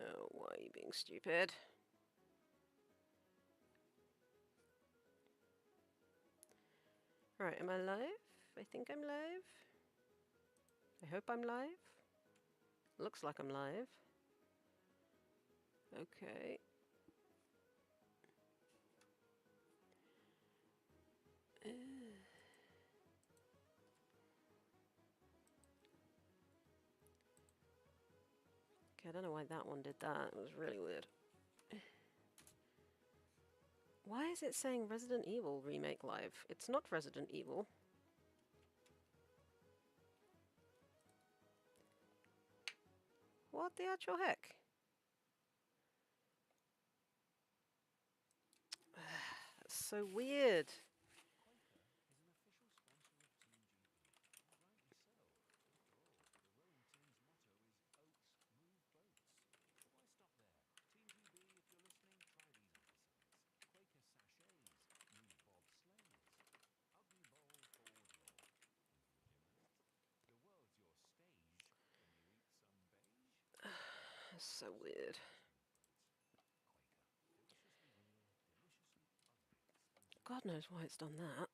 Oh, why are you being stupid? Alright, am I live? I think I'm live. I hope I'm live. Looks like I'm live. Okay. Okay, I don't know why that one did that. It was really weird. Why is it saying Resident Evil Remake Live? It's not Resident Evil. What the actual heck? That's so weird. That's so weird. God knows why it's done that.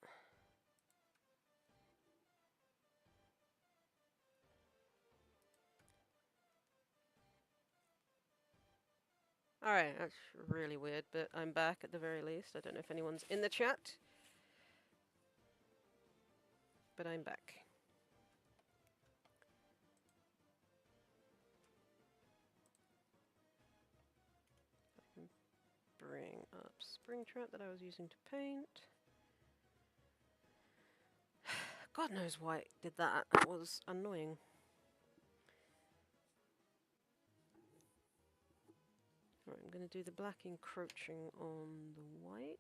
Alright, that's really weird, but I'm back at the very least. I don't know if anyone's in the chat, but I'm back. I can bring up Springtrap that I was using to paint. God knows why it did that. It was annoying. Right, I'm going to do the black encroaching on the white.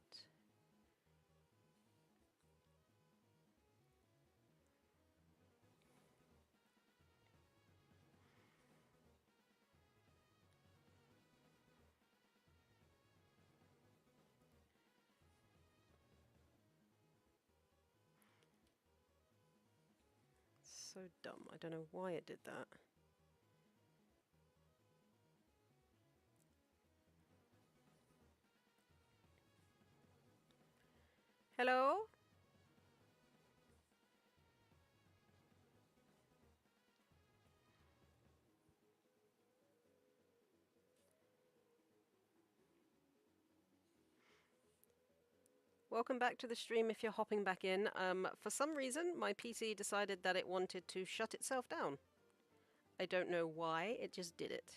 So dumb. I don't know why it did that. Hello? Welcome back to the stream if you're hopping back in. For some reason, my PC decided that it wanted to shut itself down. I don't know why, it just did it.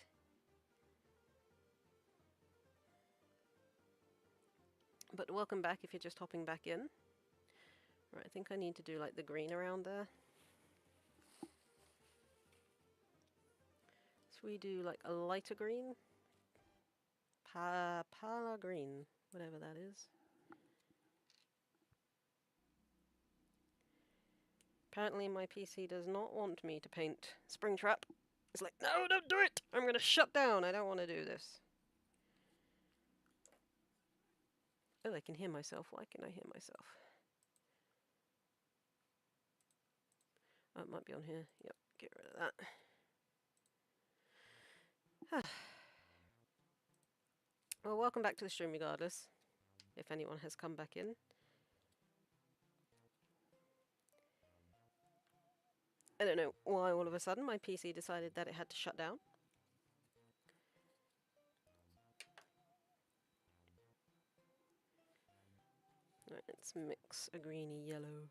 But welcome back if you're just hopping back in. Right, I think I need to do like the green around there. So we do like a lighter green. Pala green, whatever that is. Apparently my PC does not want me to paint Springtrap. It's like, no, don't do it! I'm gonna shut down, I don't want to do this. Oh, I can hear myself. Why can I hear myself? Oh, it might be on here. Yep, get rid of that. Well, welcome back to the stream regardless, if anyone has come back in. I don't know why all of a sudden my PC decided that it had to shut down. Right, let's mix a greeny yellow.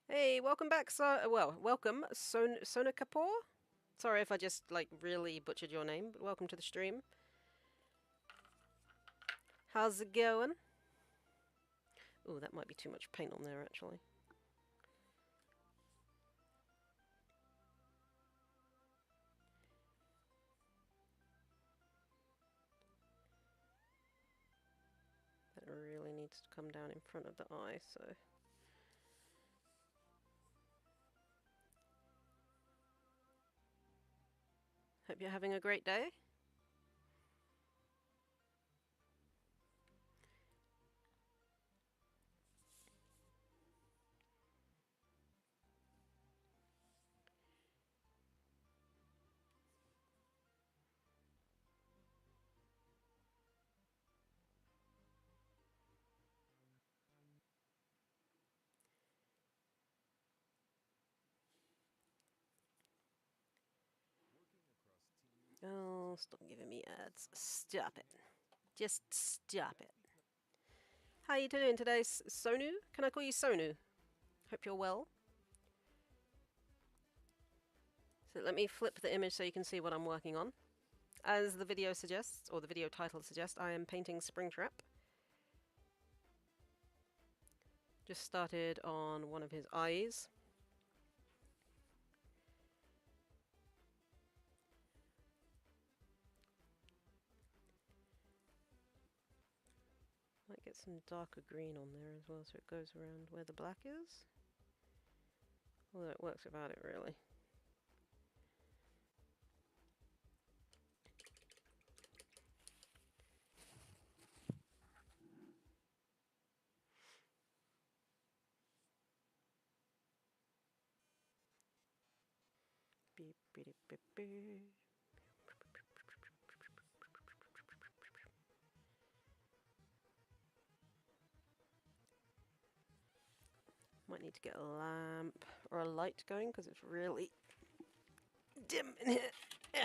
Hey, welcome back, welcome, Sona Kapoor? Sorry if I just, like, really butchered your name, but welcome to the stream. How's it going? Ooh, that might be too much paint on there, actually. That really needs to come down in front of the eye, so... Hope you're having a great day. Oh, stop giving me ads. Stop it. Just stop it. How you doing today, Sonu? Can I call you Sonu? Hope you're well. So let me flip the image so you can see what I'm working on. As the video suggests, or the video title suggests, I am painting Springtrap. Just started on one of his eyes. Might get some darker green on there as well so it goes around where the black is. Although it works without it really. Beep, beep, beep, beep. Might need to get a lamp or a light going because it's really dim in here. There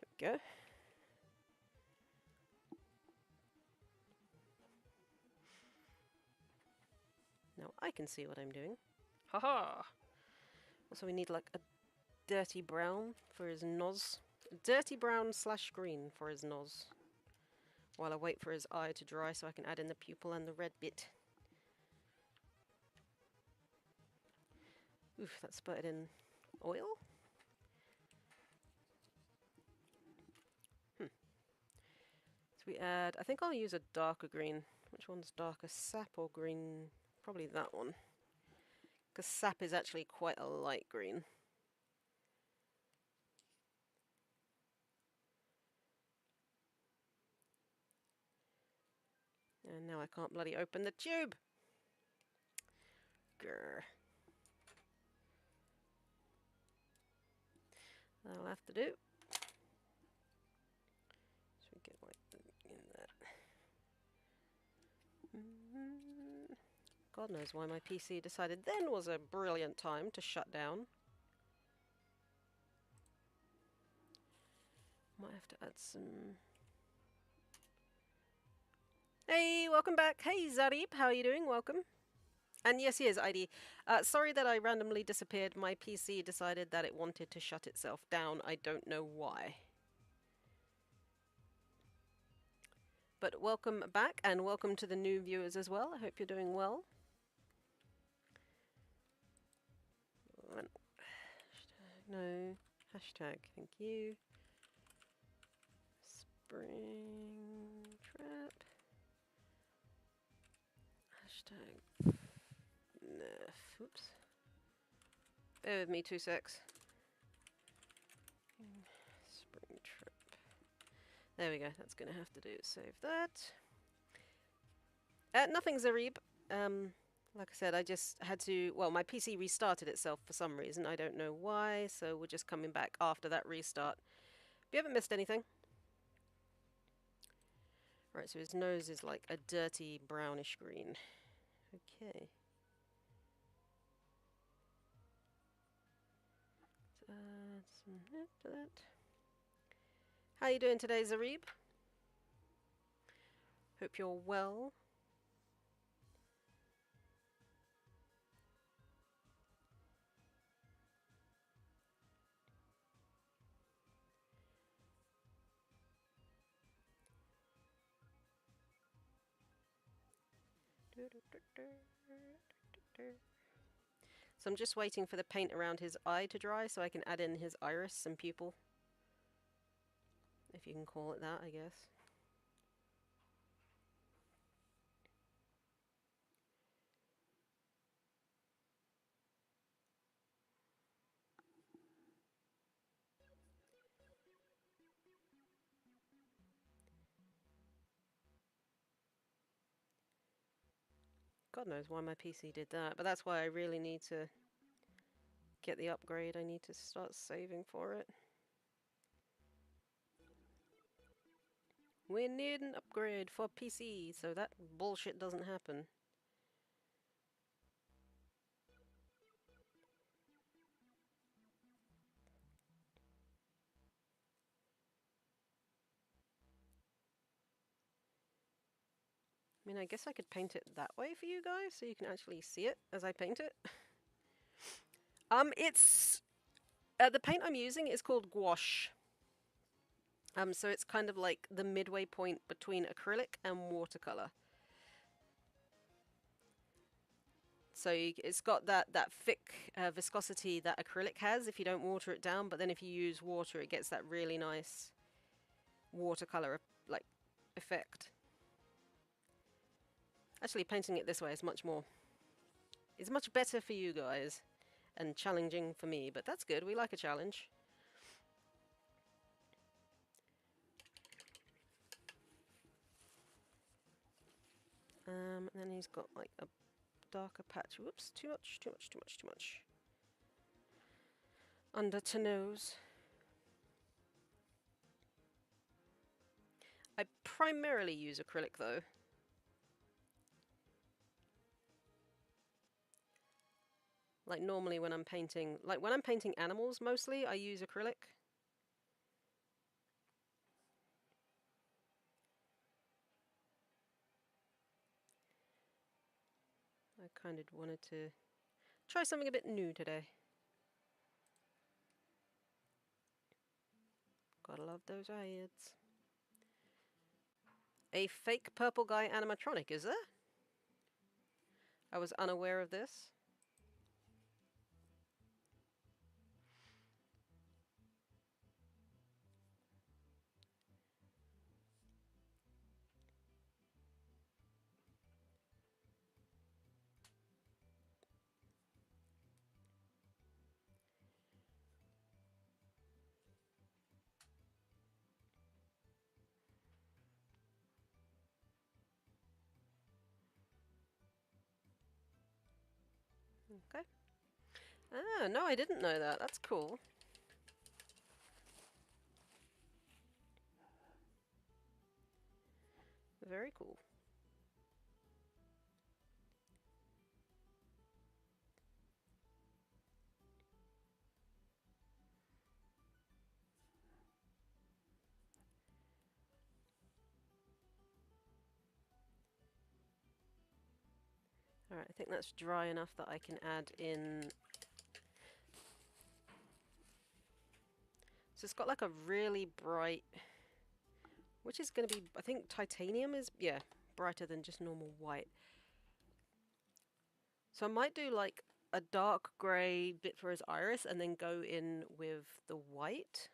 we go. Now I can see what I'm doing. Haha! Also we need like a dirty brown for his nose. Dirty brown / green for his nose. While I wait for his eye to dry so I can add in the pupil and the red bit. Oof, that spurted in oil? So we add, I think I'll use a darker green. Which one's darker, sap or green? Probably that one. Because sap is actually quite a light green. And now I can't bloody open the tube! Grr. That'll have to do. So we get like in that. God knows why my PC decided then was a brilliant time to shut down. Might have to add some... Hey, welcome back. Hey, Zarib, how are you doing? Welcome. And yes, he is, ID. Sorry that I randomly disappeared. My PC decided that it wanted to shut itself down. I don't know why. But welcome back, and welcome to the new viewers as well. I hope you're doing well. Hashtag, no. Hashtag, thank you. Springtrap. Hashtag FNAF. Oops. Bear with me 2 secs. Springtrap. There we go. That's going to have to do. Save that. Nothing, Zarib. Like I said, I just had to... Well, my PC restarted itself for some reason. I don't know why, so we're just coming back after that restart. But you haven't missed anything. Right, so his nose is like a dirty brownish green. Okay. Let's add some to that. How you doing today, Zarib? Hope you're well. So I'm just waiting for the paint around his eye to dry so I can add in his iris and pupil. If you can call it that, I guess. God knows why my PC did that, but that's why I really need to get the upgrade. I need to start saving for it. We need an upgrade for PC so that bullshit doesn't happen. mean, I guess I could paint it that way for you guys, so you can actually see it as I paint it. It's... the paint I'm using is called gouache. So it's kind of like the midway point between acrylic and watercolor. So it's got that thick viscosity that acrylic has if you don't water it down, but then if you use water, it gets that really nice watercolor like effect. Actually, painting it this way is much better for you guys and challenging for me, but that's good. We like a challenge. And then he's got like a darker patch. Whoops, too much. Under to nose. I primarily use acrylic though. Like normally when I'm painting animals mostly, I use acrylic. I kind of wanted to try something a bit new today. Gotta love those eyes. A fake purple guy animatronic, is there? I was unaware of this. Okay. Ah, no, I didn't know that. That's cool. Very cool. Alright, I think that's dry enough that I can add in... So it's got like a really bright... Which is going to be... I think titanium is... Yeah, brighter than just normal white. So I might do like a dark grey bit for his iris and then go in with the white.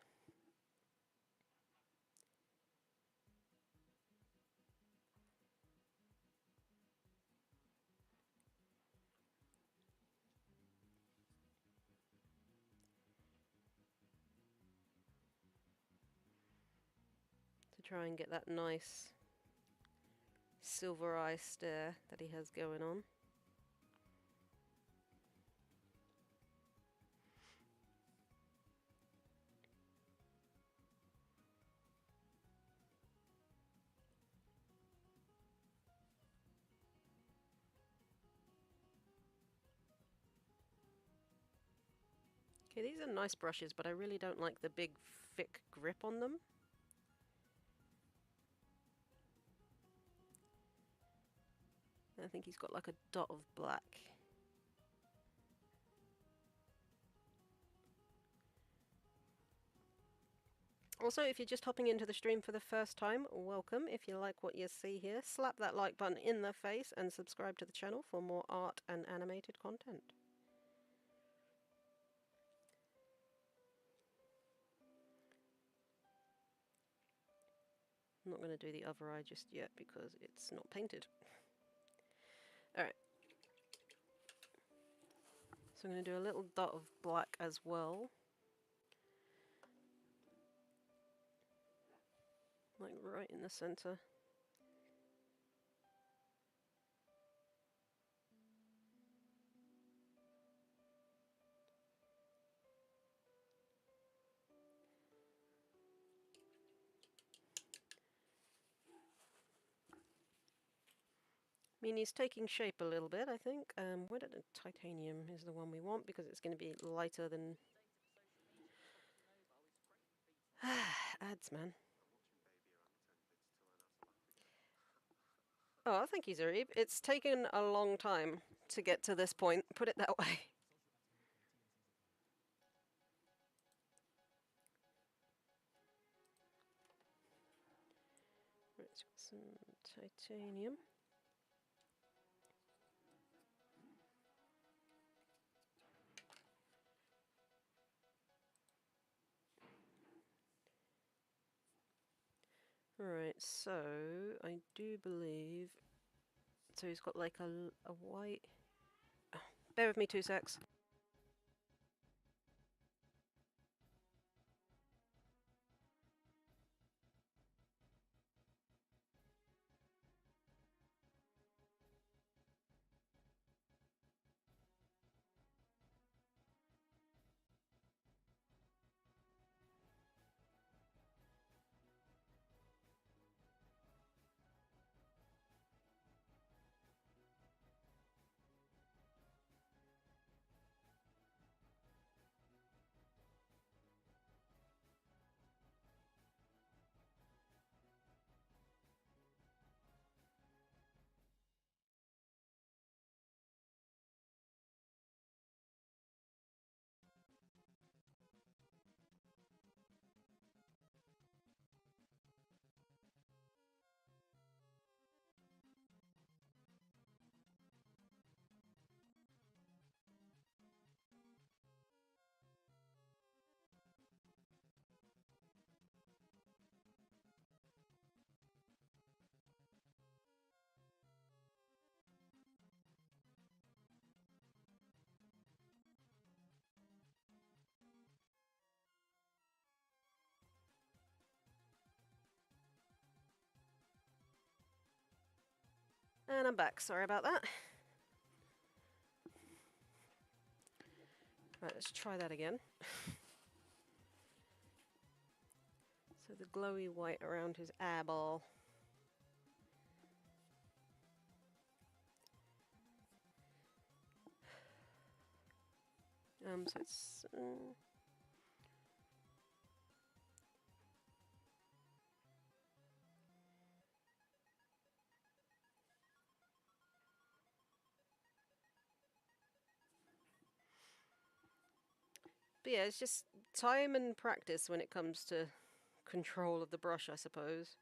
To try and get that nice silver eye stare that he has going on. Okay, these are nice brushes, but I really don't like the big, thick grip on them. I think he's got like a dot of black. Also, if you're just hopping into the stream for the first time, welcome. If you like what you see here, slap that like button in the face and subscribe to the channel for more art and animated content. I'm not going to do the other eye just yet because it's not painted. Alright. So I'm going to do a little dot of black as well. Like right in the center. I mean, he's taking shape a little bit, I think. Where did the titanium is the one we want because it's going to be lighter than... Ads, man. Oh, thank you, Zarib. It's taken a long time to get to this point, put it that way. Let's get some titanium. Right, so I do believe. So he's got like a white. Bear with me 2 secs. And I'm back. Sorry about that. Right, let's try that again. So the glowy white around his eyeball. So it's. But yeah, it's just time and practice when it comes to control of the brush, I suppose.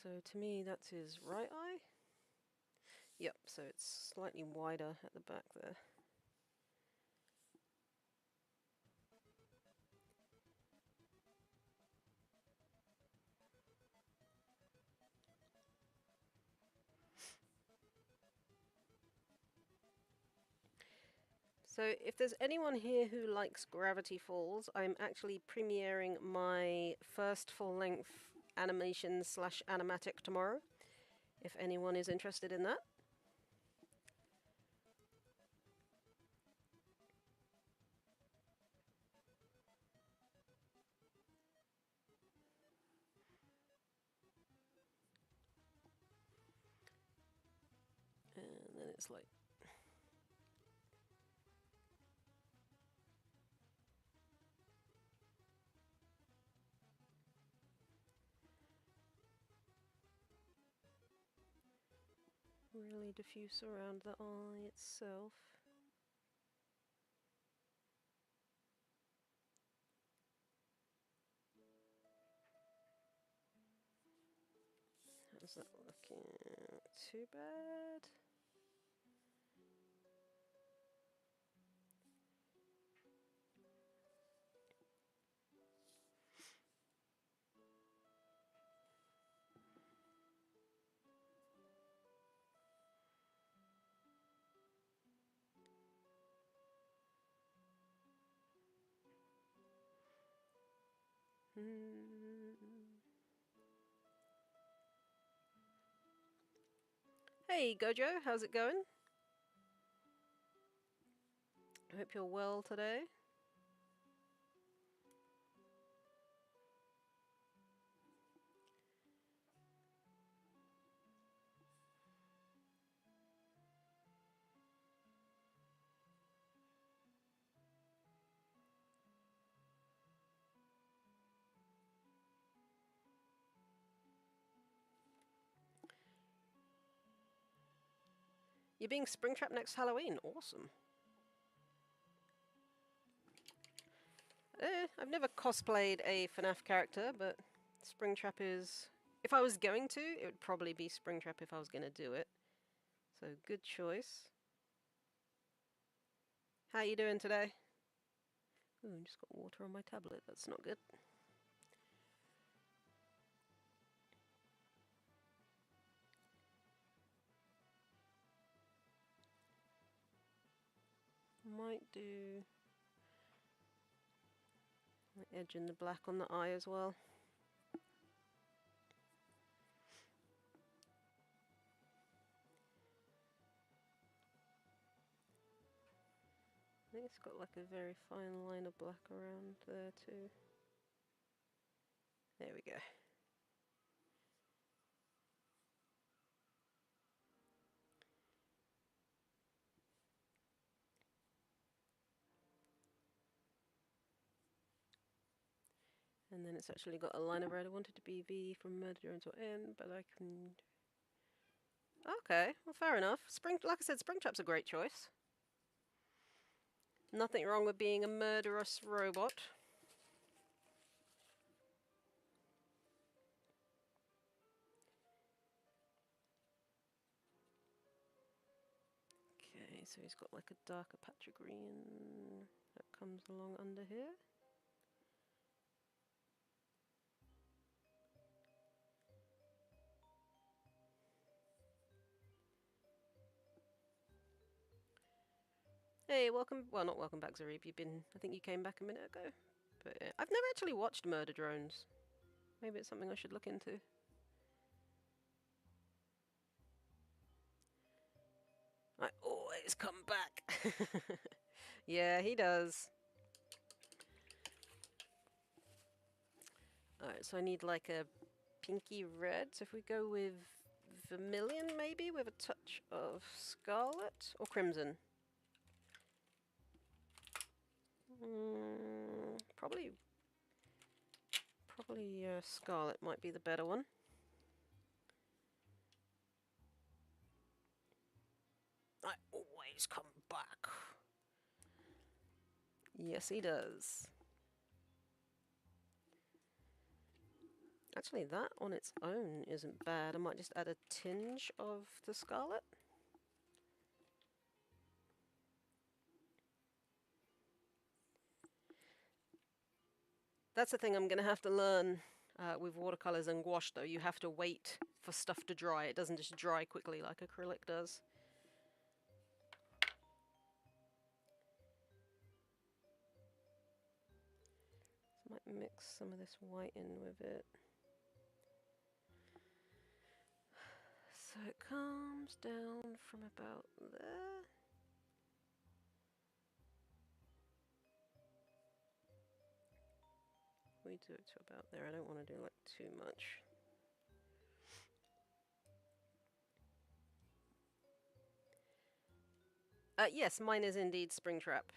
So to me, that's his right eye. Yep, so it's slightly wider at the back there. So if there's anyone here who likes Gravity Falls, I'm actually premiering my first full-length animation slash animatic tomorrow, if anyone is interested in that. And then it's like... really diffuse around the eye itself. How's that looking? Too bad. Hey Gojo, how's it going? I hope you're well today. You're being Springtrap next Halloween. Awesome. I've never cosplayed a FNAF character, but Springtrap is... If I was going to, it would probably be Springtrap if I was going to do it. So, good choice. How you doing today? Ooh, I just got water on my tablet. That's not good. Might do the edge and the black on the eye as well. I think it's got like a very fine line of black around there too. There we go. And then it's actually got a line of red. I wanted to be V from murder until N, but I can... Okay, well fair enough. Like I said, Springtrap's a great choice. Nothing wrong with being a murderous robot. Okay, so he's got like a darker patch of green that comes along under here. Hey, welcome. Well, not welcome back, Zarib. I think you came back a minute ago. But I've never actually watched Murder Drones. Maybe it's something I should look into. I always come back. Yeah, he does. Alright, so I need like a pinky red. So if we go with vermilion, maybe, with a touch of scarlet or crimson. Probably scarlet might be the better one. I always come back. Yes, he does. Actually, that on its own isn't bad. I might just add a tinge of the scarlet. That's the thing I'm going to have to learn with watercolors and gouache, though. You have to wait for stuff to dry. It doesn't just dry quickly like acrylic does. So I might mix some of this white in with it. So it comes down from about there. We do it to about there. I don't want to do like too much. Yes, mine is indeed Springtrap.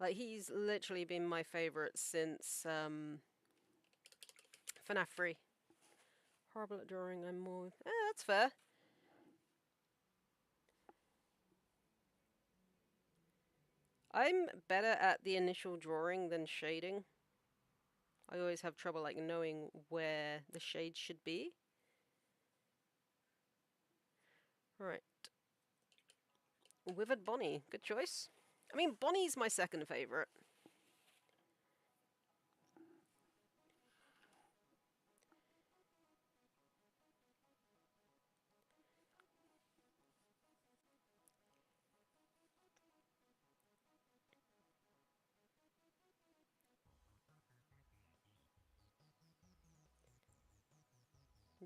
Like, he's literally been my favorite since FNAF 3. Horrible at drawing, I'm more... that's fair. I'm better at the initial drawing than shading. I always have trouble like knowing where the shade should be. Right. Withered Bonnie, good choice. I mean, Bonnie's my second favorite.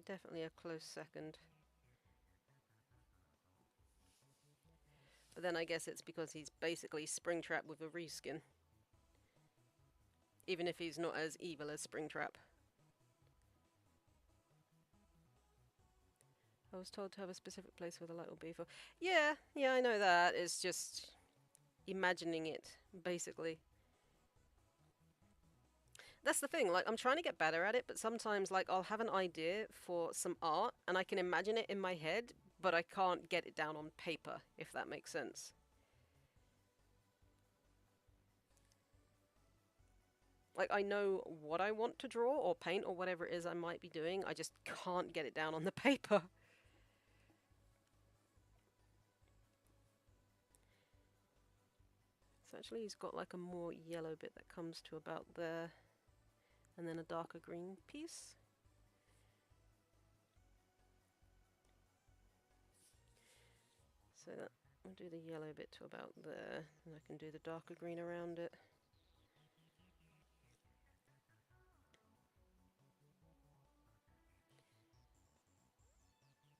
Definitely a close second. But then I guess it's because he's basically Springtrap with a reskin. Even if he's not as evil as Springtrap. I was told to have a specific place where the light will be for... Yeah, I know that. It's just imagining it, basically. That's the thing, like, I'm trying to get better at it, but sometimes, like, I'll have an idea for some art, and I can imagine it in my head, but I can't get it down on paper, if that makes sense. Like, I know what I want to draw or paint or whatever it is I might be doing, I just can't get it down on the paper. So actually he's got like a more yellow bit that comes to about there, and then a darker green piece. So that, I'll do the yellow bit to about there, and I can do the darker green around it.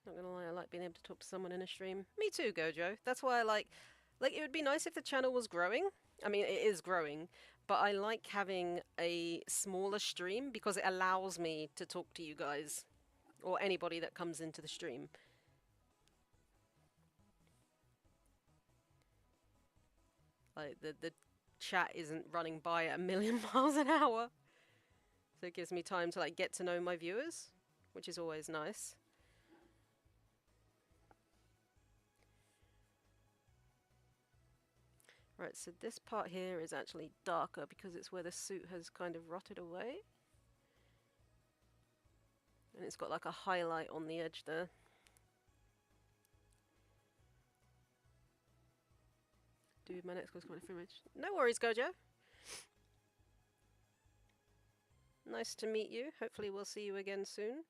Not gonna lie, I like being able to talk to someone in a stream. Me too, Gojo. That's why I like, it would be nice if the channel was growing. I mean, it is growing, but I like having a smaller stream because it allows me to talk to you guys or anybody that comes into the stream. Like, the chat isn't running by at a million miles an hour. So it gives me time to, like, get to know my viewers, which is always nice. Right, so this part here is actually darker because it's where the suit has kind of rotted away. And it's got like a highlight on the edge there. Dude, my next course coming for image. No worries, Gojo. Nice to meet you. Hopefully we'll see you again soon.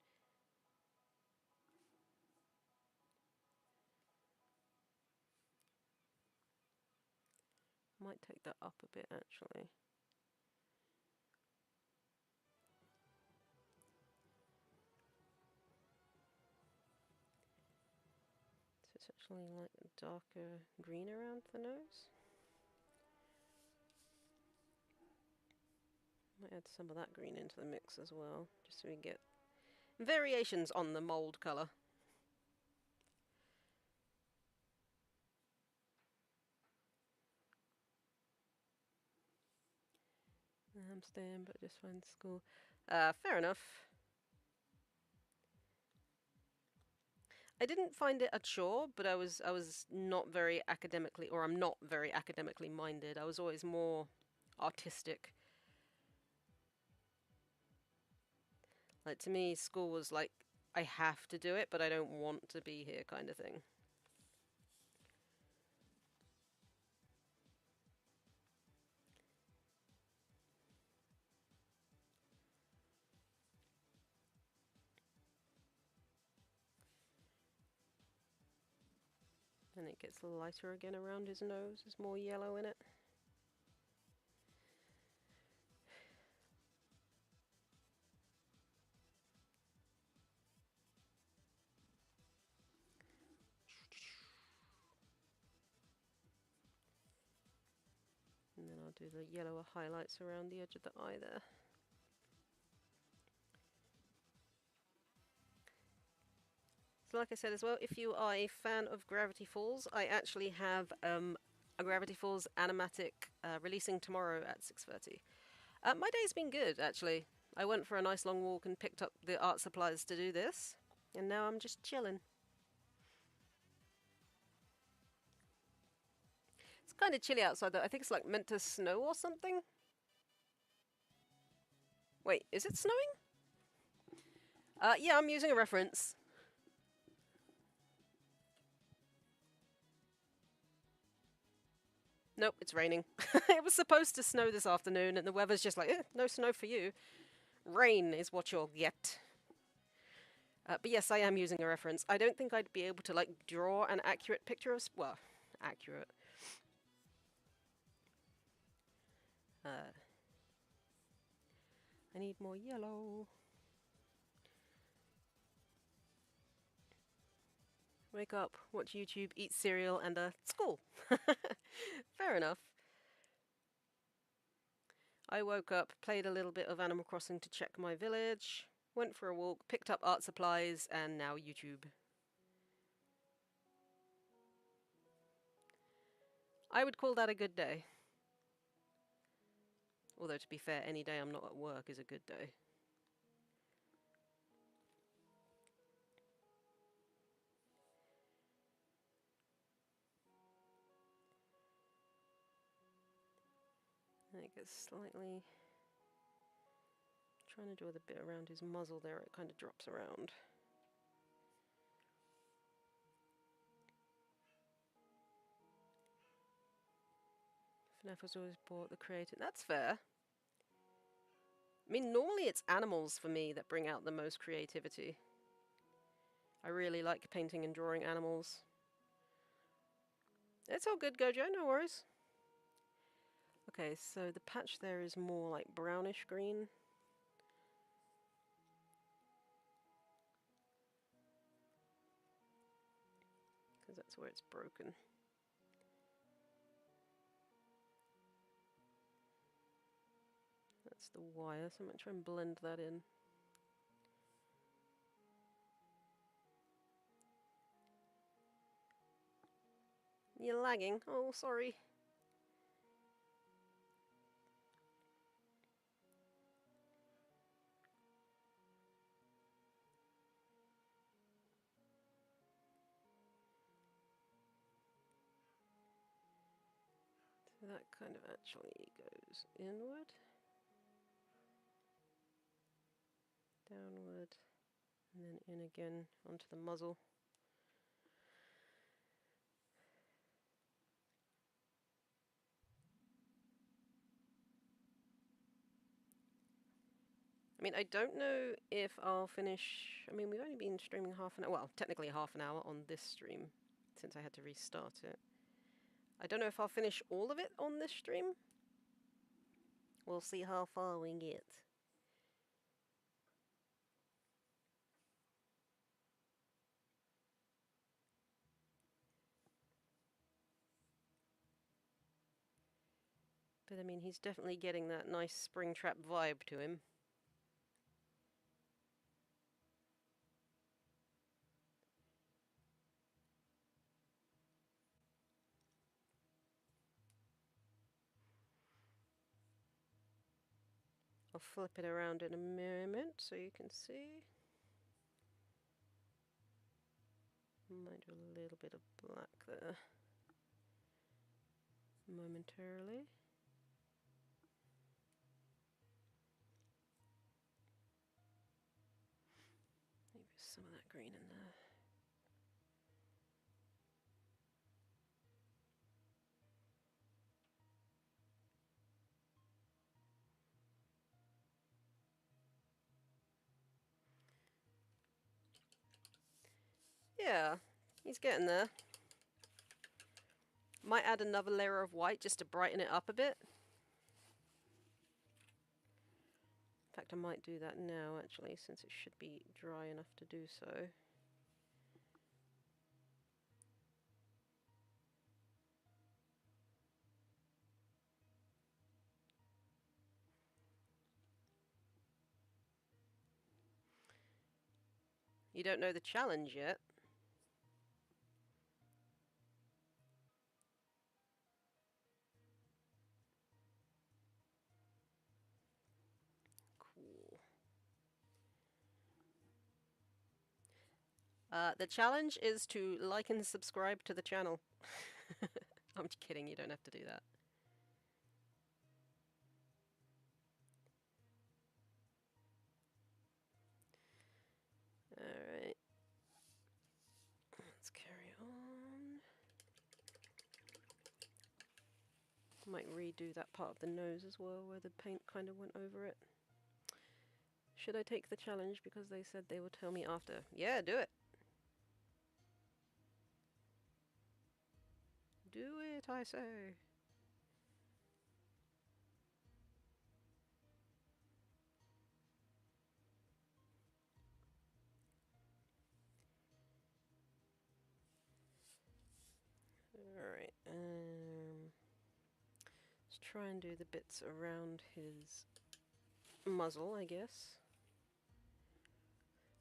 Might take that up a bit, actually. So it's actually like a darker green around the nose. Might add some of that green into the mix as well, just so we get variations on the mold colour. I'm staying, but just find school. Fair enough. I didn't find it a chore, but I was not very academically, or I'm not very academically minded. I was always more artistic. Like, to me, school was like, I have to do it, but I don't want to be here kind of thing. And it gets lighter again around his nose. There's more yellow in it. And then I'll do the yellower highlights around the edge of the eye there. So like I said as well, if you are a fan of Gravity Falls, I actually have a Gravity Falls animatic releasing tomorrow at 6:30. My day's been good, actually. I went for a nice long walk and picked up the art supplies to do this, and now I'm just chilling. It's kind of chilly outside, though. I think it's like meant to snow or something. Wait, is it snowing? Yeah, I'm using a reference. Nope, it's raining. It was supposed to snow this afternoon, and the weather's just like, no snow for you. Rain is what you'll get. But yes, I am using a reference. I don't think I'd be able to, like, draw an accurate picture of... Well, accurate. I need more yellow. Wake up, watch YouTube, eat cereal, and school. Fair enough. I woke up, played a little bit of Animal Crossing to check my village, went for a walk, picked up art supplies, and now YouTube. I would call that a good day. Although, to be fair, any day I'm not at work is a good day. And it gets slightly... Trying to draw the bit around his muzzle there, it kind of drops around. FNAF was always bought the creative... That's fair. I mean, normally it's animals for me that bring out the most creativity. I really like painting and drawing animals. It's all good, Gojo, no worries. Okay, so the patch there is more like brownish green. Because that's where it's broken. That's the wire, so I'm going to try and blend that in. You're lagging. Oh, sorry. So that kind of actually goes inward, downward, and then in again onto the muzzle. I mean, I don't know if I'll finish... I mean, we've only been streaming half an hour. Well, technically half an hour on this stream, since I had to restart it. I don't know if I'll finish all of it on this stream. We'll see how far we get. But I mean, he's definitely getting that nice Springtrap vibe to him. I'll flip it around in a moment so you can see. Might do a little bit of black there momentarily. Maybe some of that green in there. Yeah, he's getting there. Might add another layer of white just to brighten it up a bit. In fact, I might do that now, actually, since it should be dry enough to do so. You don't know the challenge yet. Cool. The challenge is to like and subscribe to the channel. I'm just kidding, you don't have to do that. Alright. Let's carry on. Might redo that part of the nose as well, where the paint kind of went over it. Should I take the challenge because they said they will tell me after? Yeah, do it. Do it, I say. Alright, let's try and do the bits around his muzzle, I guess.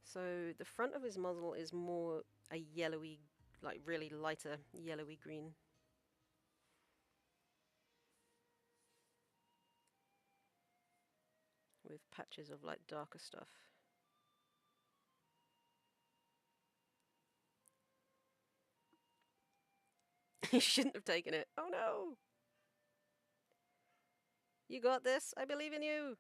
So the front of his muzzle is more a yellowy, like really lighter yellowy green. with patches of like darker stuff. You shouldn't have taken it. Oh no! You got this. I believe in you.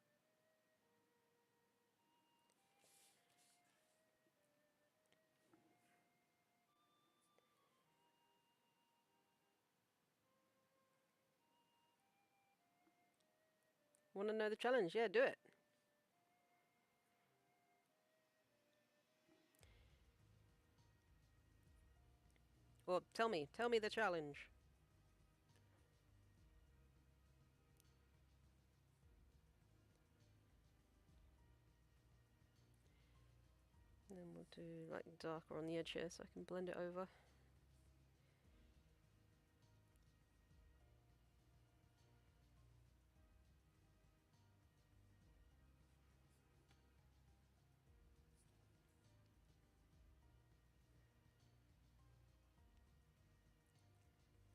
Want to know the challenge? Yeah, do it. Well, tell me the challenge. And then we'll do like darker on the edge here so I can blend it over.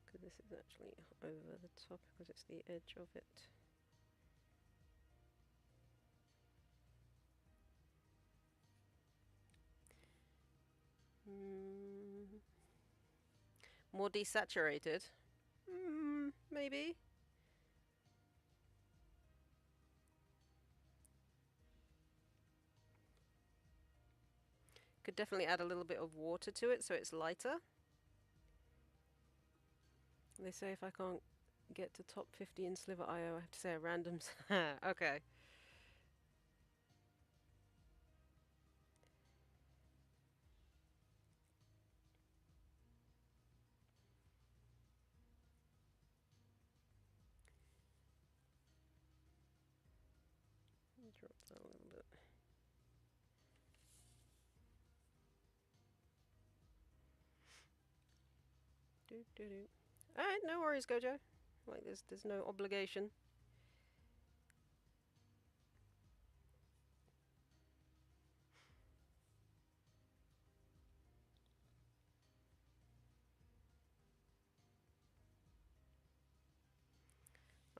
Because this is actually over the top because it's the edge of it. More desaturated? Maybe. Could definitely add a little bit of water to it so it's lighter. They say if I can't get to top 50 in Sliver.io, I have to say a random. Okay. Drop that a little bit. Alright, no worries, Gojo. Like there's no obligation.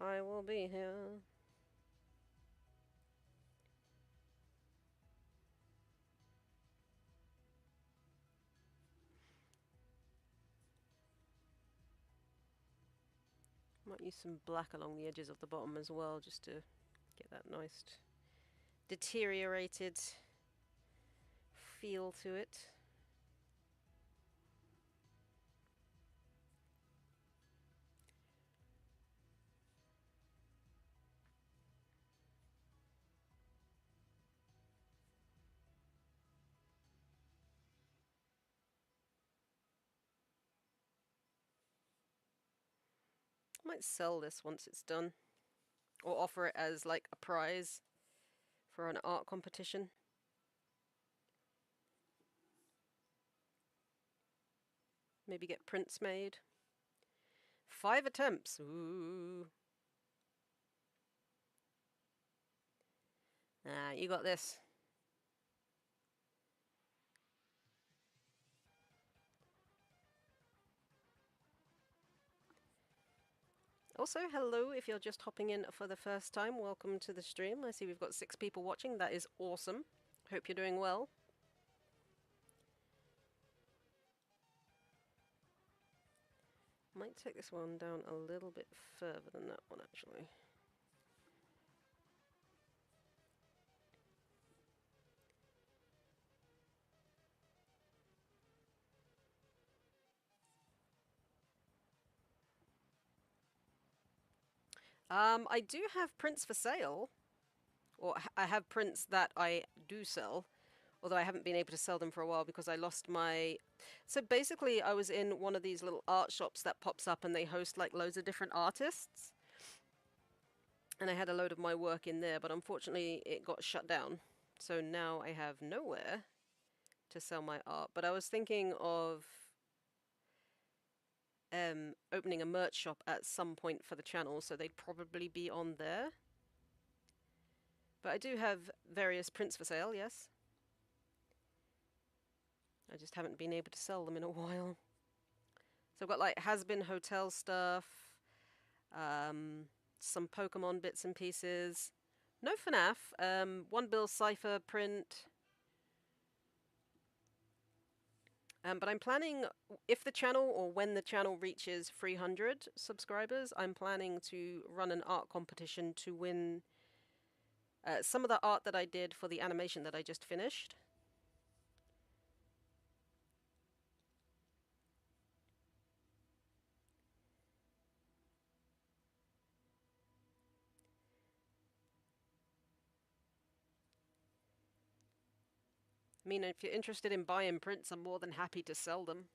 I will be here. Might use some black along the edges of the bottom as well, just to get that nice deteriorated feel to it. I might sell this once it's done, or offer it as like a prize for an art competition. Maybe get prints made. 5 attempts. Ooh. Ah, you got this. Also, hello if you're just hopping in for the first time. Welcome to the stream. I see we've got 6 people watching. That is awesome. Hope you're doing well. Might take this one down a little bit further than that one, actually. I do have prints for sale, or I have prints that I do sell, although I haven't been able to sell them for a while because I lost my... So basically I was in one of these little art shops that pops up and they host like loads of different artists. And I had a load of my work in there, but unfortunately it got shut down. So now I have nowhere to sell my art. But I was thinking of opening a merch shop at some point for the channel, so they'd probably be on there. But I do have various prints for sale, yes. I just haven't been able to sell them in a while. So I've got like has-been hotel stuff, some Pokemon bits and pieces, No FNAF. One Bill Cipher print. But I'm planning, if the channel or when the channel reaches 300 subscribers, I'm planning to run an art competition to win some of the art that I did for the animation that I just finished. I mean, if you're interested in buying prints, I'm more than happy to sell them.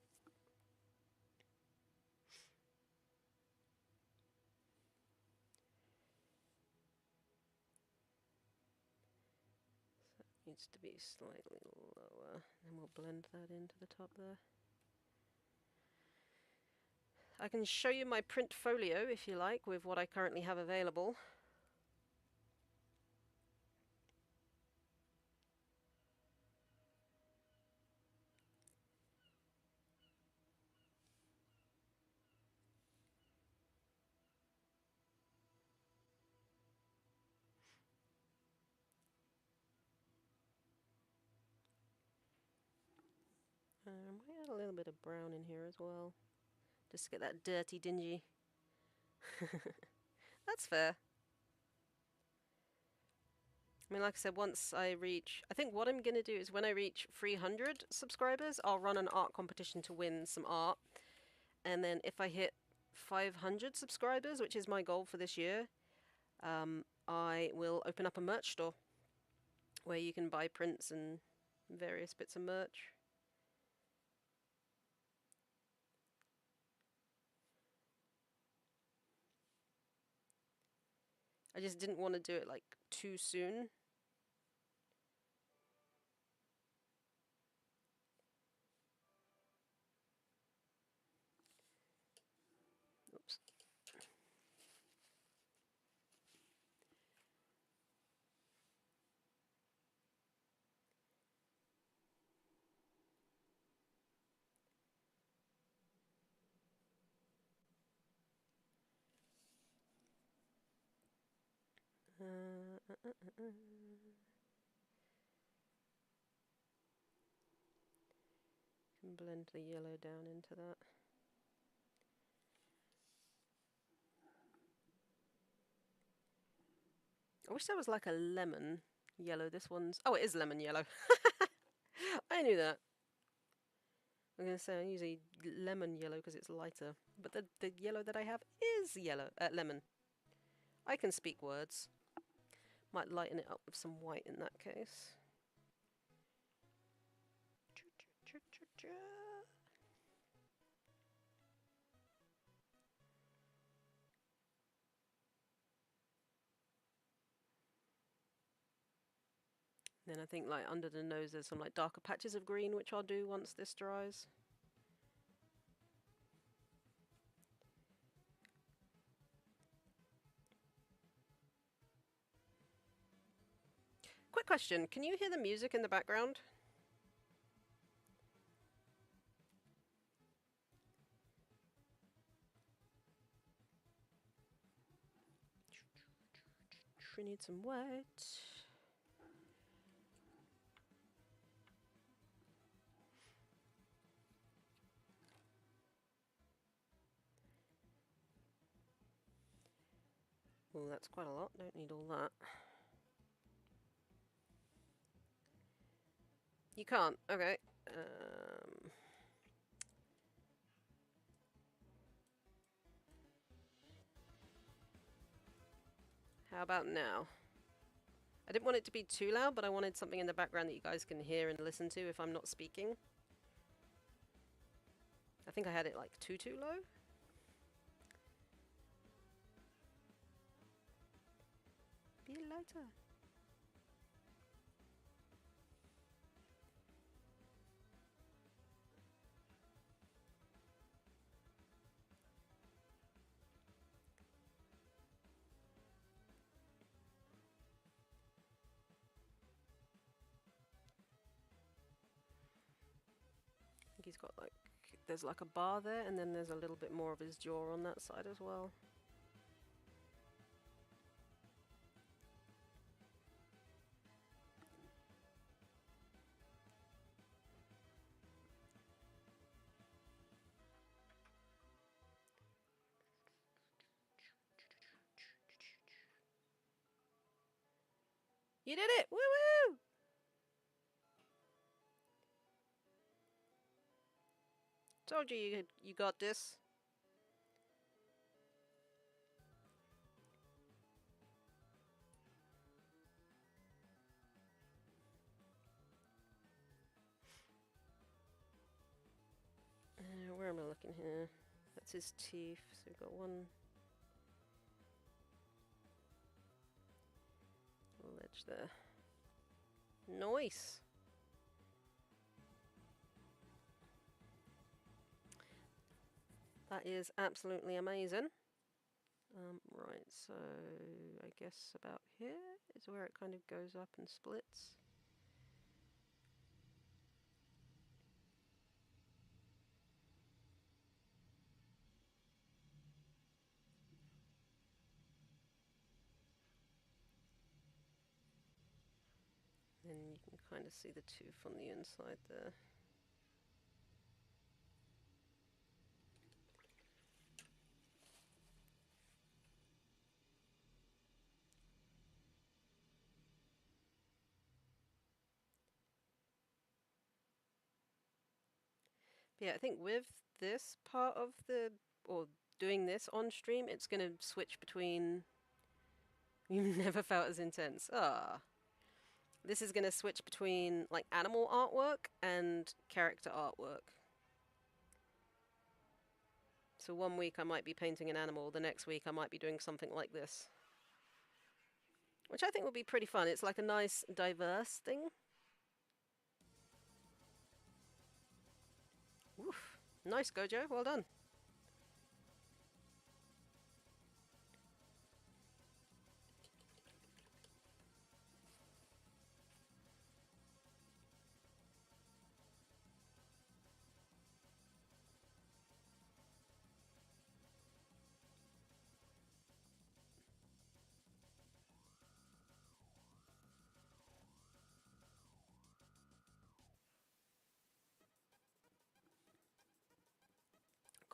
Needs to be slightly lower, and we'll blend that into the top there. I can show you my print folio if you like, with what I currently have available. I might add a little bit of brown in here as well, just to get that dirty, dingy. That's fair. I mean, like I said, once I reach... I think what I'm going to do is when I reach 300 subscribers, I'll run an art competition to win some art. And then if I hit 500 subscribers, which is my goal for this year, I will open up a merch store where you can buy prints and various bits of merch. I just didn't want to do it like too soon. Oops. Can blend the yellow down into that. I wish there was like a lemon yellow. This one's... Oh, it is lemon yellow. I knew that. I'm going to say I use a lemon yellow because it's lighter. But the yellow that I have is yellow, lemon. I can speak words. Might lighten it up with some white in that case. Then I think like under the nose there's some like darker patches of green, which I'll do once this dries. Quick question, can you hear the music in the background? We need some white. Oh, that's quite a lot. Don't need all that. You can't. Okay. How about now? I didn't want it to be too loud, but I wanted something in the background that you guys can hear and listen to if I'm not speaking. I think I had it like too low. Be lighter. I think he's got like, there's like a bar there, and then there's a little bit more of his jaw on that side as well. You did it! Woo woo! Told you you got this. Where am I looking here? That's his teeth. So we've got one ledge there. Nice! That is absolutely amazing. Right, so I guess about here is where it kind of goes up and splits. Then you can kind of see the tooth on the inside there. But yeah, I think with this part of or doing this on stream, it's going to switch between... You've never felt as intense. Ah. This is going to switch between, like, animal artwork and character artwork. So one week I might be painting an animal, the next week I might be doing something like this. Which I think would be pretty fun. It's like a nice, diverse thing. Oof. Nice, Gojo. Well done.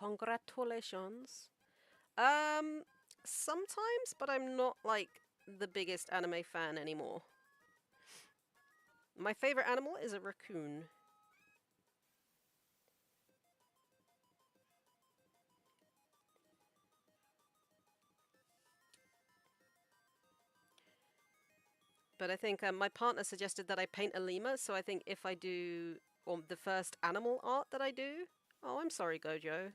Congratulations. Sometimes, but I'm not, like, the biggest anime fan anymore. My favorite animal is a raccoon. But I think my partner suggested that I paint a lemur, so I think if I do the first animal art that I do... Oh, I'm sorry, Gojo.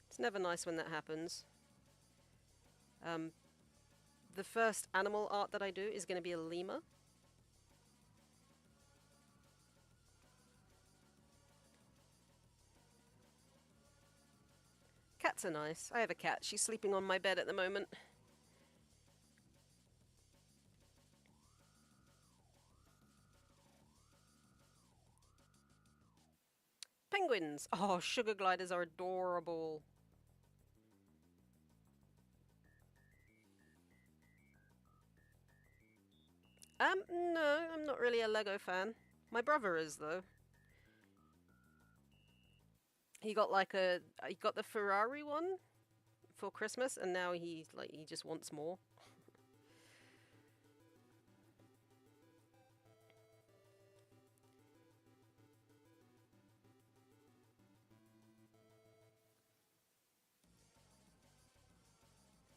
It's never nice when that happens. The first animal art that I do is going to be a lemur. Cats are nice. I have a cat. She's sleeping on my bed at the moment. Penguins! Oh, sugar gliders are adorable. No, I'm not really a Lego fan. My brother is, though. He got he got the Ferrari one for Christmas, and now he just wants more.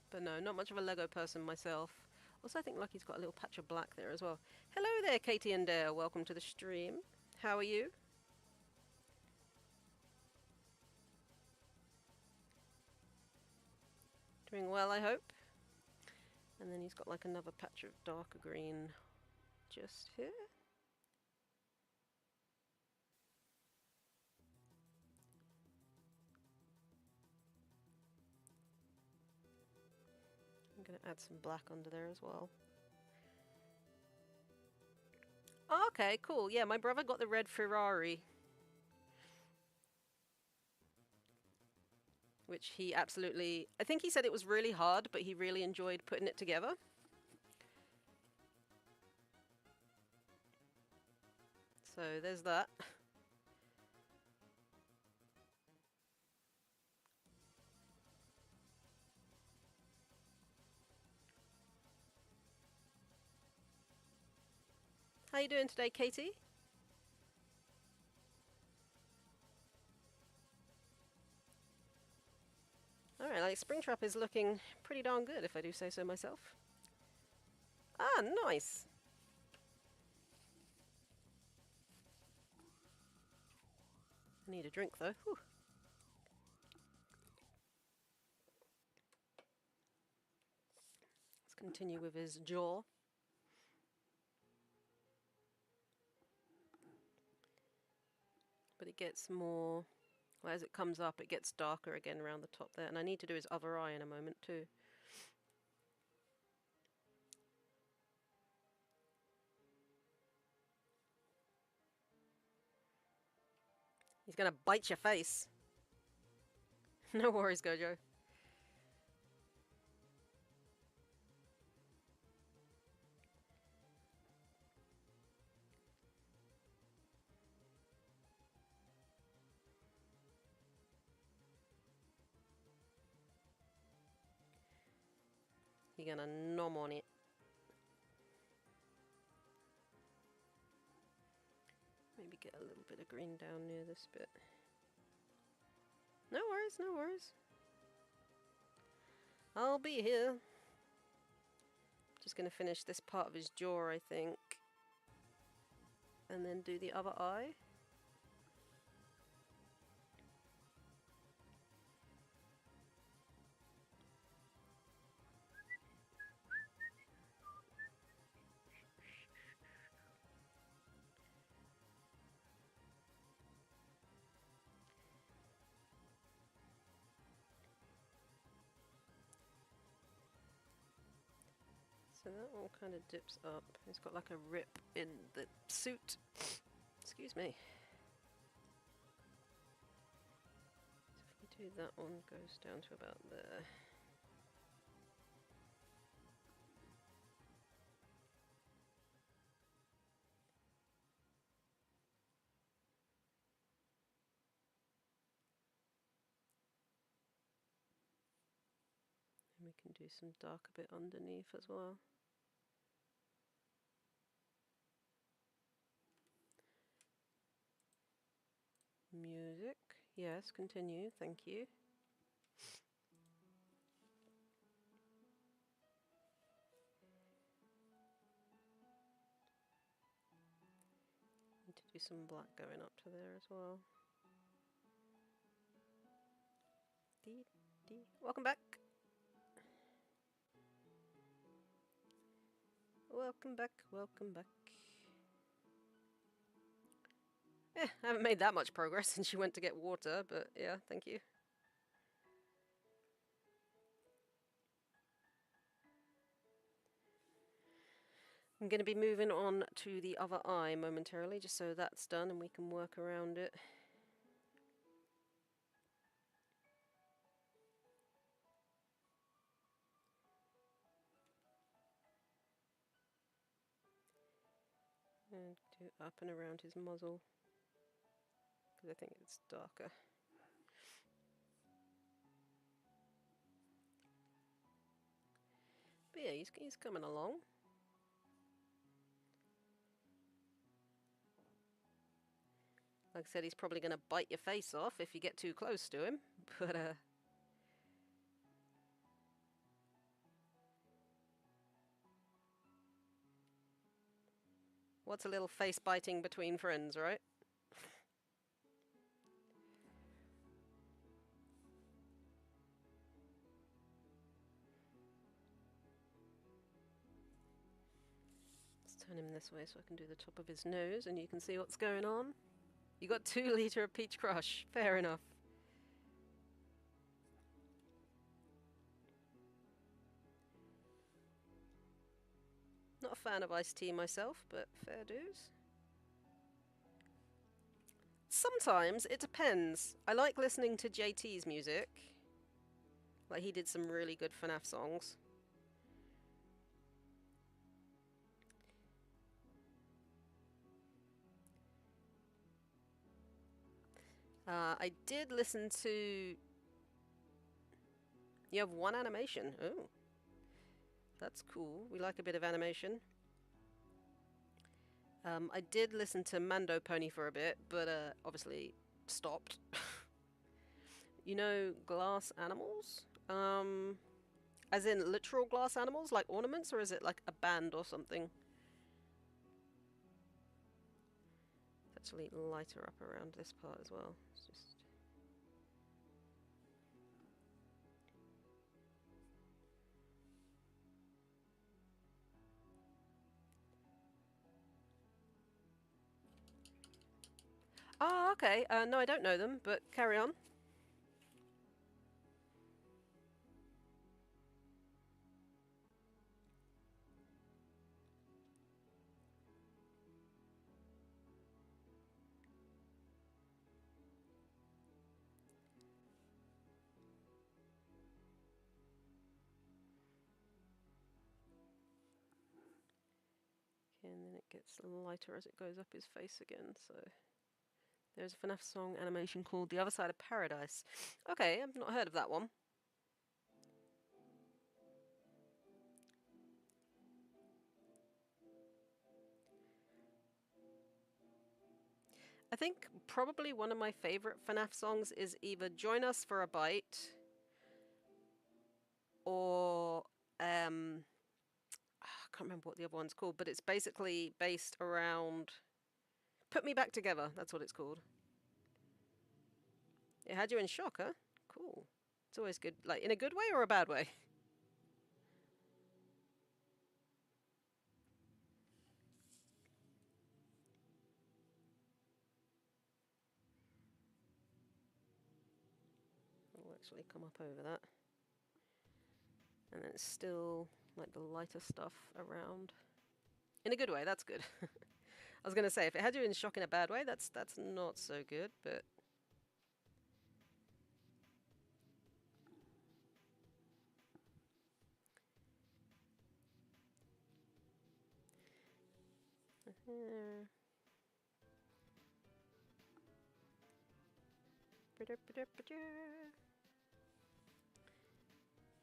But no, not much of a Lego person myself. Also, I think Lucky's got a little patch of black there as well. Hello there, Katie and Dare. Welcome to the stream. How are you? Doing well, I hope. And then he's got like another patch of darker green just here. I'm going to add some black under there as well. Oh, okay, cool. Yeah, my brother got the red Ferrari. Which he absolutely... I think he said it was really hard, but he really enjoyed putting it together. So there's that. How you doing today, Katie? Alright, like Springtrap is looking pretty darn good, if I do say so myself. Ah, nice! I need a drink though. Whew. Let's continue with his jaw. But it gets more... Well, as it comes up, it gets darker again around the top there. And I need to do his other eye in a moment too. He's gonna bite your face. No worries, Gojo. You're gonna nom on it. Maybe get a little bit of green down near this bit. No worries, no worries. I'll be here. Just gonna finish this part of his jaw, I think. And then do the other eye. So that one kind of dips up. It's got like a rip in the suit. Excuse me. So if we do that one, goes down to about there. And we can do some darker bit underneath as well. Music. Yes, continue. Thank you. Need to do some black going up to there as well. Dee, dee. Welcome back. Welcome back, welcome back. I haven't made that much progress since you went to get water, but yeah, thank you. I'm going to be moving on to the other eye momentarily, just so that's done and we can work around it. And do up and around his muzzle, because I think it's darker. But yeah, he's coming along. Like I said, he's probably going to bite your face off if you get too close to him, but what's a little face biting between friends, right? Let's turn him this way so I can do the top of his nose and you can see what's going on. You got 2 litre of peach crush. Fair enough. Not a fan of iced tea myself, but fair dues. Sometimes it depends. I like listening to JT's music. Like, he did some really good FNAF songs. I did listen to... You have 1 animation. Oh. That's cool. We like a bit of animation. I did listen to Mando Pony for a bit, but obviously stopped. You know, glass animals? As in literal glass animals, like ornaments, or is it like a band or something? It's actually lighter up around this part as well. It's just... Ah, okay. No, I don't know them, but carry on. Okay, and then it gets lighter as it goes up his face again, so... There's a FNAF song animation called The Other Side of Paradise. Okay, I've not heard of that one. I think probably one of my favourite FNAF songs is either Join Us for a Bite or I can't remember what the other one's called, but it's basically based around Put Me Back Together, that's what it's called. It had you in shock, huh? Cool. It's always good, like in a good way or a bad way? I'll actually come up over that. And then it's still like the lighter stuff around. In a good way, that's good. I was gonna say, if it had you in shock in a bad way, that's not so good, but...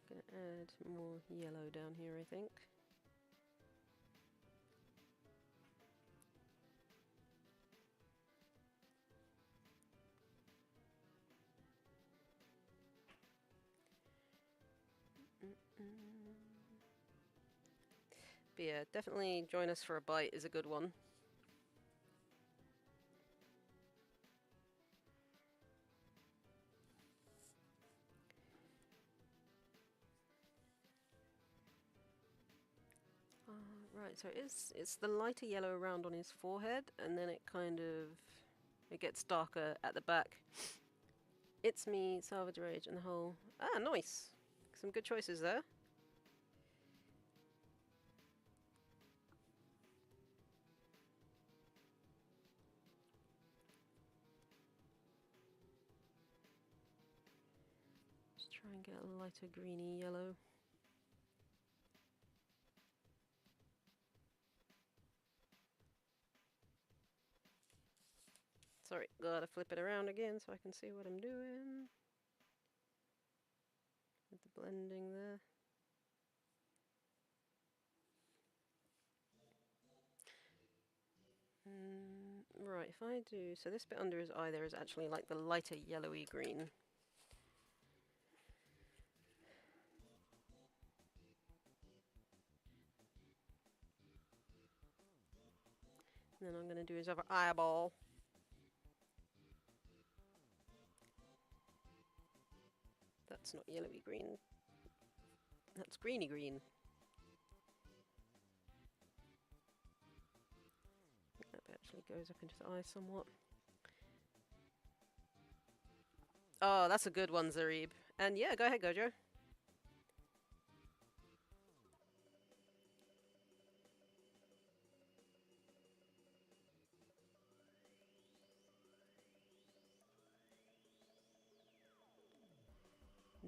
Gonna add more yellow down here, I think. But yeah, definitely Join Us for a Bite is a good one. Right, so it's the lighter yellow around on his forehead, and then it kind of it gets darker at the back. It's me, Salvage Rage, and the whole... Ah, nice! Some good choices there. Just try and get a lighter greeny yellow. Sorry, gotta flip it around again so I can see what I'm doing. With the blending there. Right, if I do... So this bit under his eye there is actually like the lighter yellowy green. And then I'm going to do his other eyeball. That's not yellowy green. That's greeny green. That bit actually goes up into the eye somewhat. Oh, that's a good one, Zarib. And yeah, go ahead, Gojo.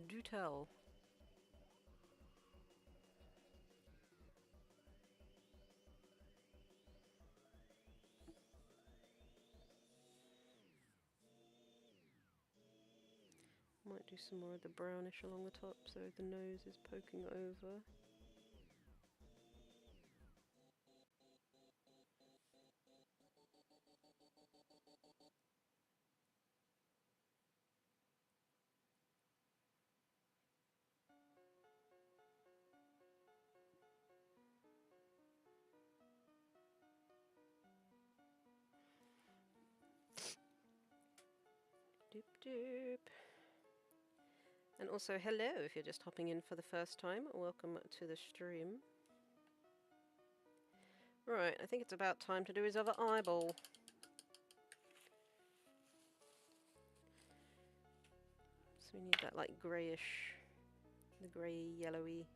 Do tell. Might do some more of the brownish along the top so the nose is poking over. Doop doop. And also, hello if you're just hopping in for the first time. Welcome to the stream. Right, I think it's about time to do his other eyeball. So we need that like greyish, the grey yellowy,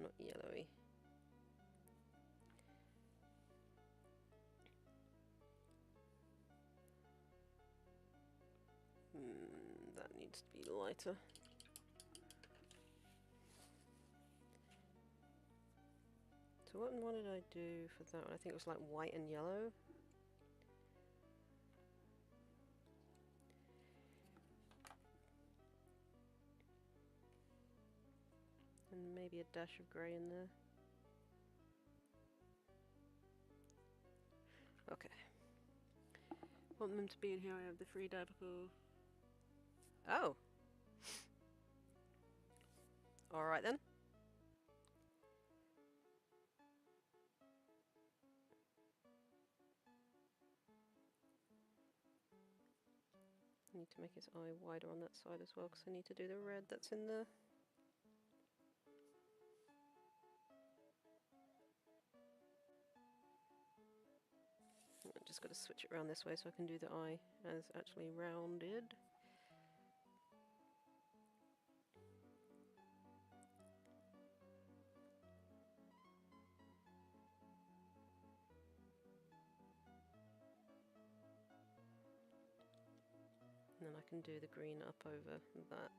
not yellowy. That needs to be lighter. So what did I do for that one? I think it was like white and yellow. And maybe a dash of grey in there. Okay. Want them to be in here, I have the free diapical. Oh! Alright then. I need to make his eye wider on that side as well, because I need to do the red that's in there. I just got to switch it around this way so I can do the eye as actually rounded. And then I can do the green up over that.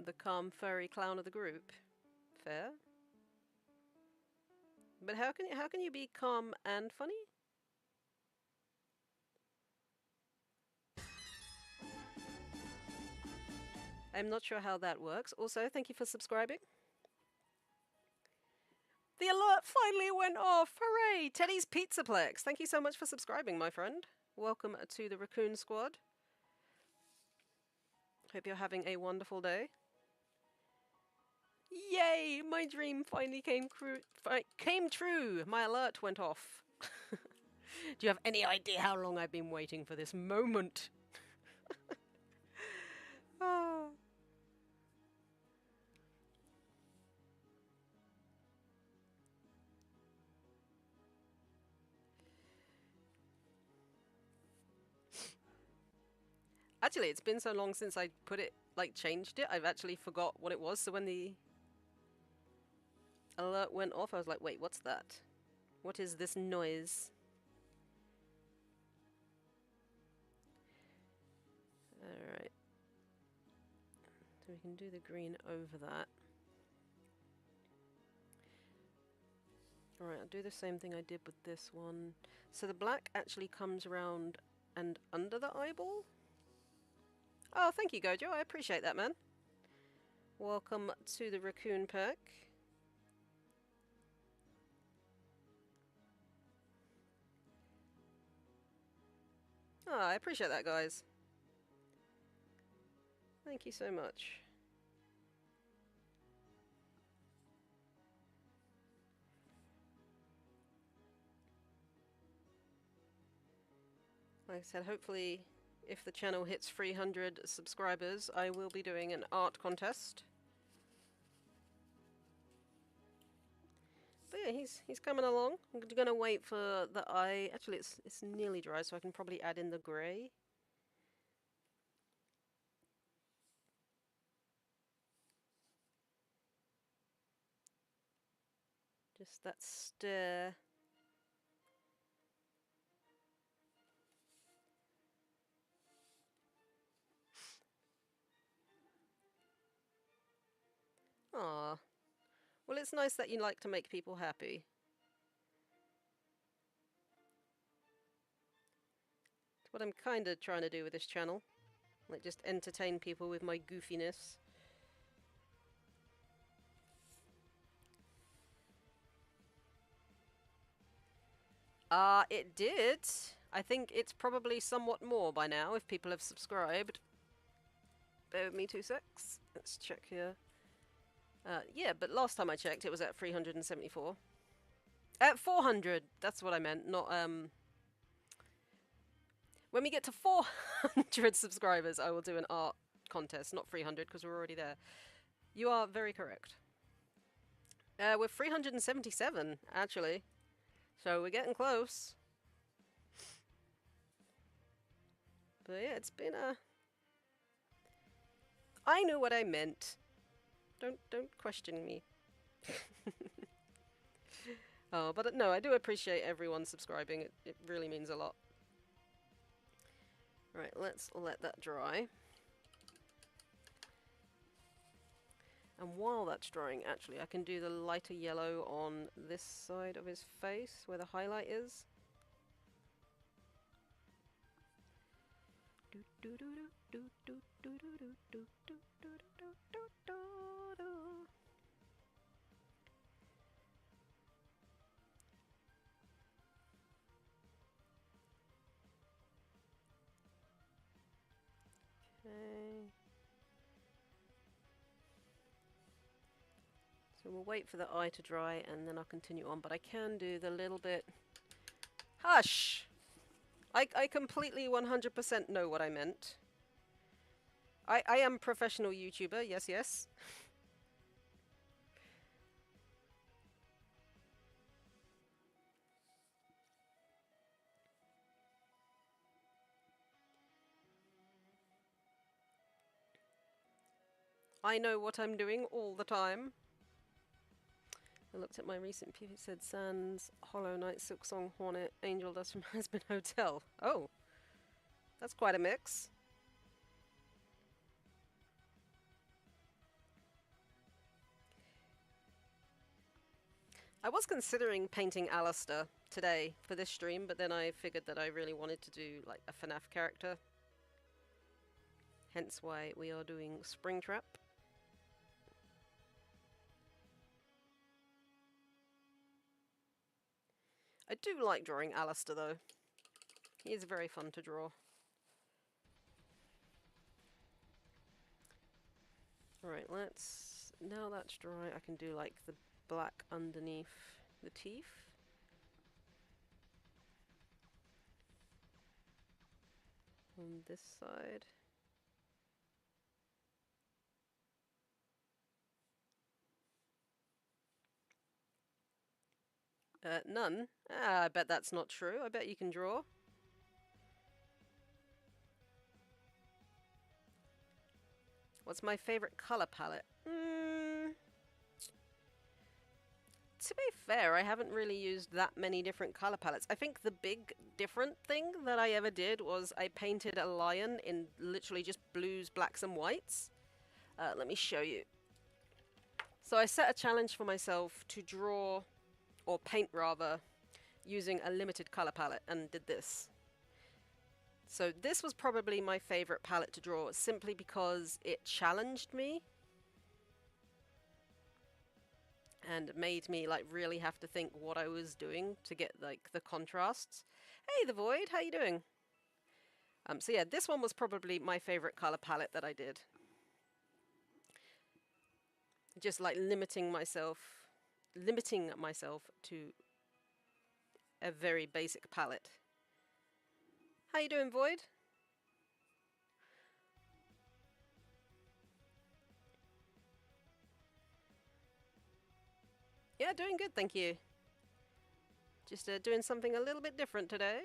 The calm furry clown of the group. Fair. But how can you be calm and funny? I'm not sure how that works. Also, thank you for subscribing. The alert finally went off! Hooray! Teddy's Pizzaplex. Thank you so much for subscribing, my friend. Welcome to the Raccoon Squad. Hope you're having a wonderful day. Yay! My dream finally came true! My alert went off. Do you have any idea how long I've been waiting for this moment? Ah. Actually, it's been so long since I put it, like, changed it, I've actually forgot what it was. So when the alert went off, I was like, wait, what's that? What is this noise? Alright. So we can do the green over that. Alright, I'll do the same thing I did with this one. So the black actually comes around and under the eyeball? Oh, thank you, Gojo. I appreciate that, man. Welcome to the Raccoon Pack. Oh, I appreciate that, guys. Thank you so much. Like I said, hopefully if the channel hits 300 subscribers, I will be doing an art contest. But yeah, he's coming along. I'm gonna wait for the eye. Actually, it's nearly dry, so I can probably add in the grey. Just that stir. Ah, well, it's nice that you like to make people happy. It's what I'm kind of trying to do with this channel. Like, just entertain people with my goofiness. It did. I think it's probably somewhat more by now if people have subscribed. Bear with me 2 secs. Let's check here. Yeah, but last time I checked, it was at 374. At 400, that's what I meant, not, When we get to 400 subscribers, I will do an art contest, not 300, because we're already there. You are very correct. We're 377, actually. So we're getting close. But yeah, it's been a... I knew what I meant. Don't question me. Oh, but no, I do appreciate everyone subscribing. It really means a lot. Right, let's let that dry. And while that's drying, actually, I can do the lighter yellow on this side of his face, where the highlight is. Okay. So we'll wait for the eye to dry and then I'll continue on, but I can do the little bit... Hush! I completely 100% know what I meant. I am professional YouTuber, yes, yes. I know what I'm doing all the time. I looked at my recent PV, it said Sans, Hollow Knight, Silksong, Hornet, Angel Dust from Husband Hotel. Oh, that's quite a mix. I was considering painting Alistair today for this stream, but then I figured that I really wanted to do like a FNAF character. Hence why we are doing Springtrap. I do like drawing Alistair though. He is very fun to draw. Alright, let's... Now that's dry, I can do like the black underneath the teeth. On this side. None? Ah, I bet that's not true. I bet you can draw. What's my favorite color palette? To be fair, I haven't really used that many different color palettes. I think the big different thing that I ever did was I painted a lion in literally just blues, blacks, and whites. Let me show you. So I set a challenge for myself to draw, or paint rather, using a limited color palette and did this. So this was probably my favorite palette to draw simply because it challenged me and made me like really have to think what I was doing to get like the contrasts. Hey the Void, how you doing? So yeah, this one was probably my favorite color palette that I did. Just like limiting myself to a very basic palette. How you doing, Void? Yeah, doing good, thank you. Just doing something a little bit different today.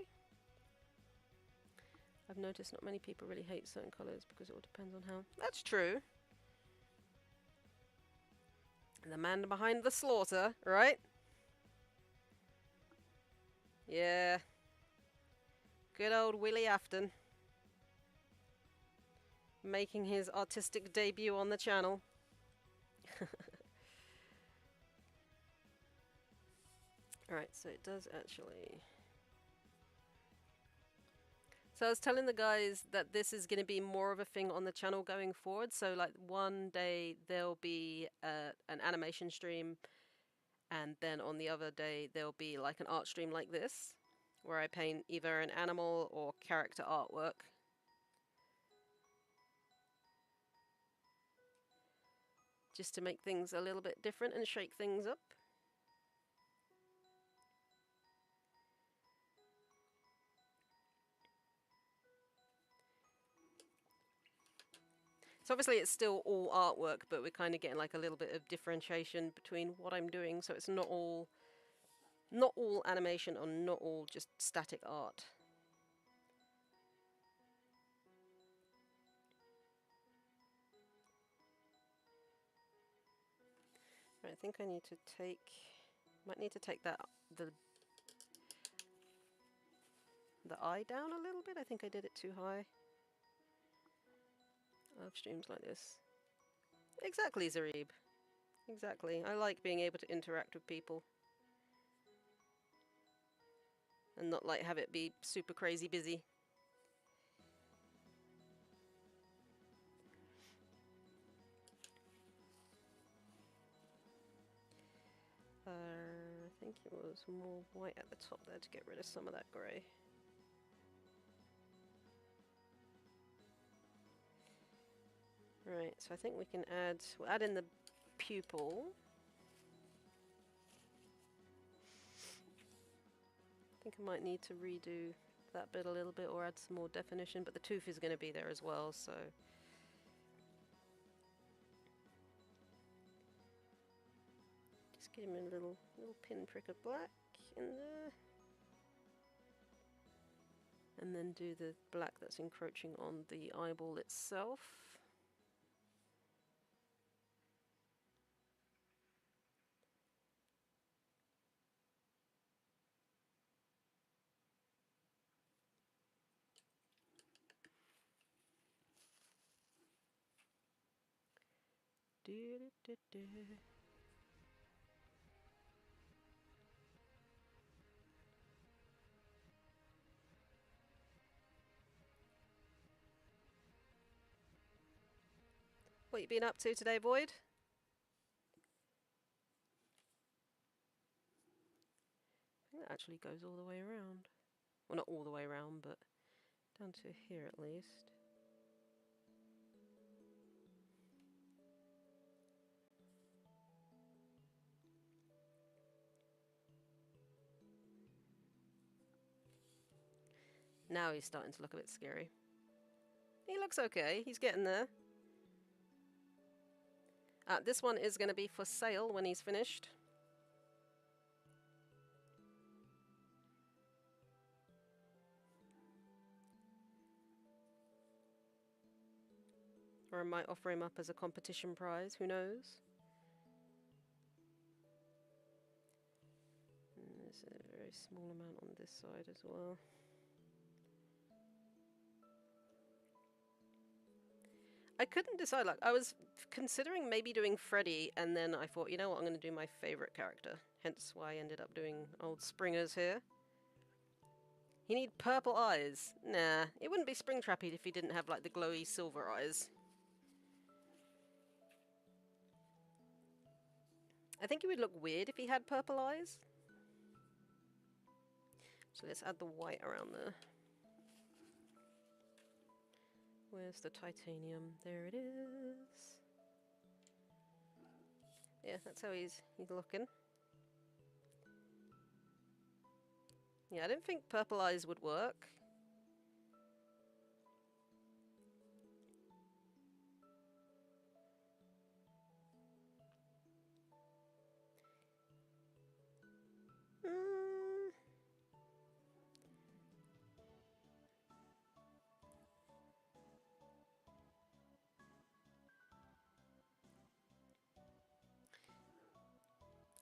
I've noticed not many people really hate certain colours because it all depends on how... That's true. The man behind the slaughter, right? Yeah. Good old Willie Afton. Making his artistic debut on the channel. Alright, so it does actually... So I was telling the guys that this is going to be more of a thing on the channel going forward. So like one day there'll be an animation stream, and then on the other day there'll be like an art stream like this. where I paint either an animal or character artwork. Just to make things a little bit different and shake things up. So obviously it's still all artwork, but we're kind of getting like a little bit of differentiation between what I'm doing, so it's not all animation or not all just static art. Right, I think I need to take, might need to take that the eye down a little bit. I think I did it too high. I love streams like this. Exactly, Zarib. Exactly. I like being able to interact with people. And not like have it be super crazy busy. I think it was more white at the top there to get rid of some of that grey. Right, so I think we can we'll add in the pupil. I think I might need to redo that bit a little bit or add some more definition, but the tooth is going to be there as well, so... Just give him a little pinprick of black in there. And then do the black that's encroaching on the eyeball itself. What you been up to today, Void? I think that actually goes all the way around. Well, not all the way around, but down to here at least. Now he's starting to look a bit scary. He looks okay. He's getting there. This one is going to be for sale when he's finished. Or I might offer him up as a competition prize. Who knows? And there's a very small amount on this side as well. I couldn't decide, like, I was considering maybe doing Freddy, and then I thought, you know what, I'm going to do my favourite character. Hence why I ended up doing old Springers here. You need purple eyes. Nah, it wouldn't be Springtrappy if he didn't have, like, the glowy silver eyes. I think he would look weird if he had purple eyes. So let's add the white around there. Where's the titanium? There it is. Yeah, that's how he's looking. Yeah, I didn't think purple eyes would work.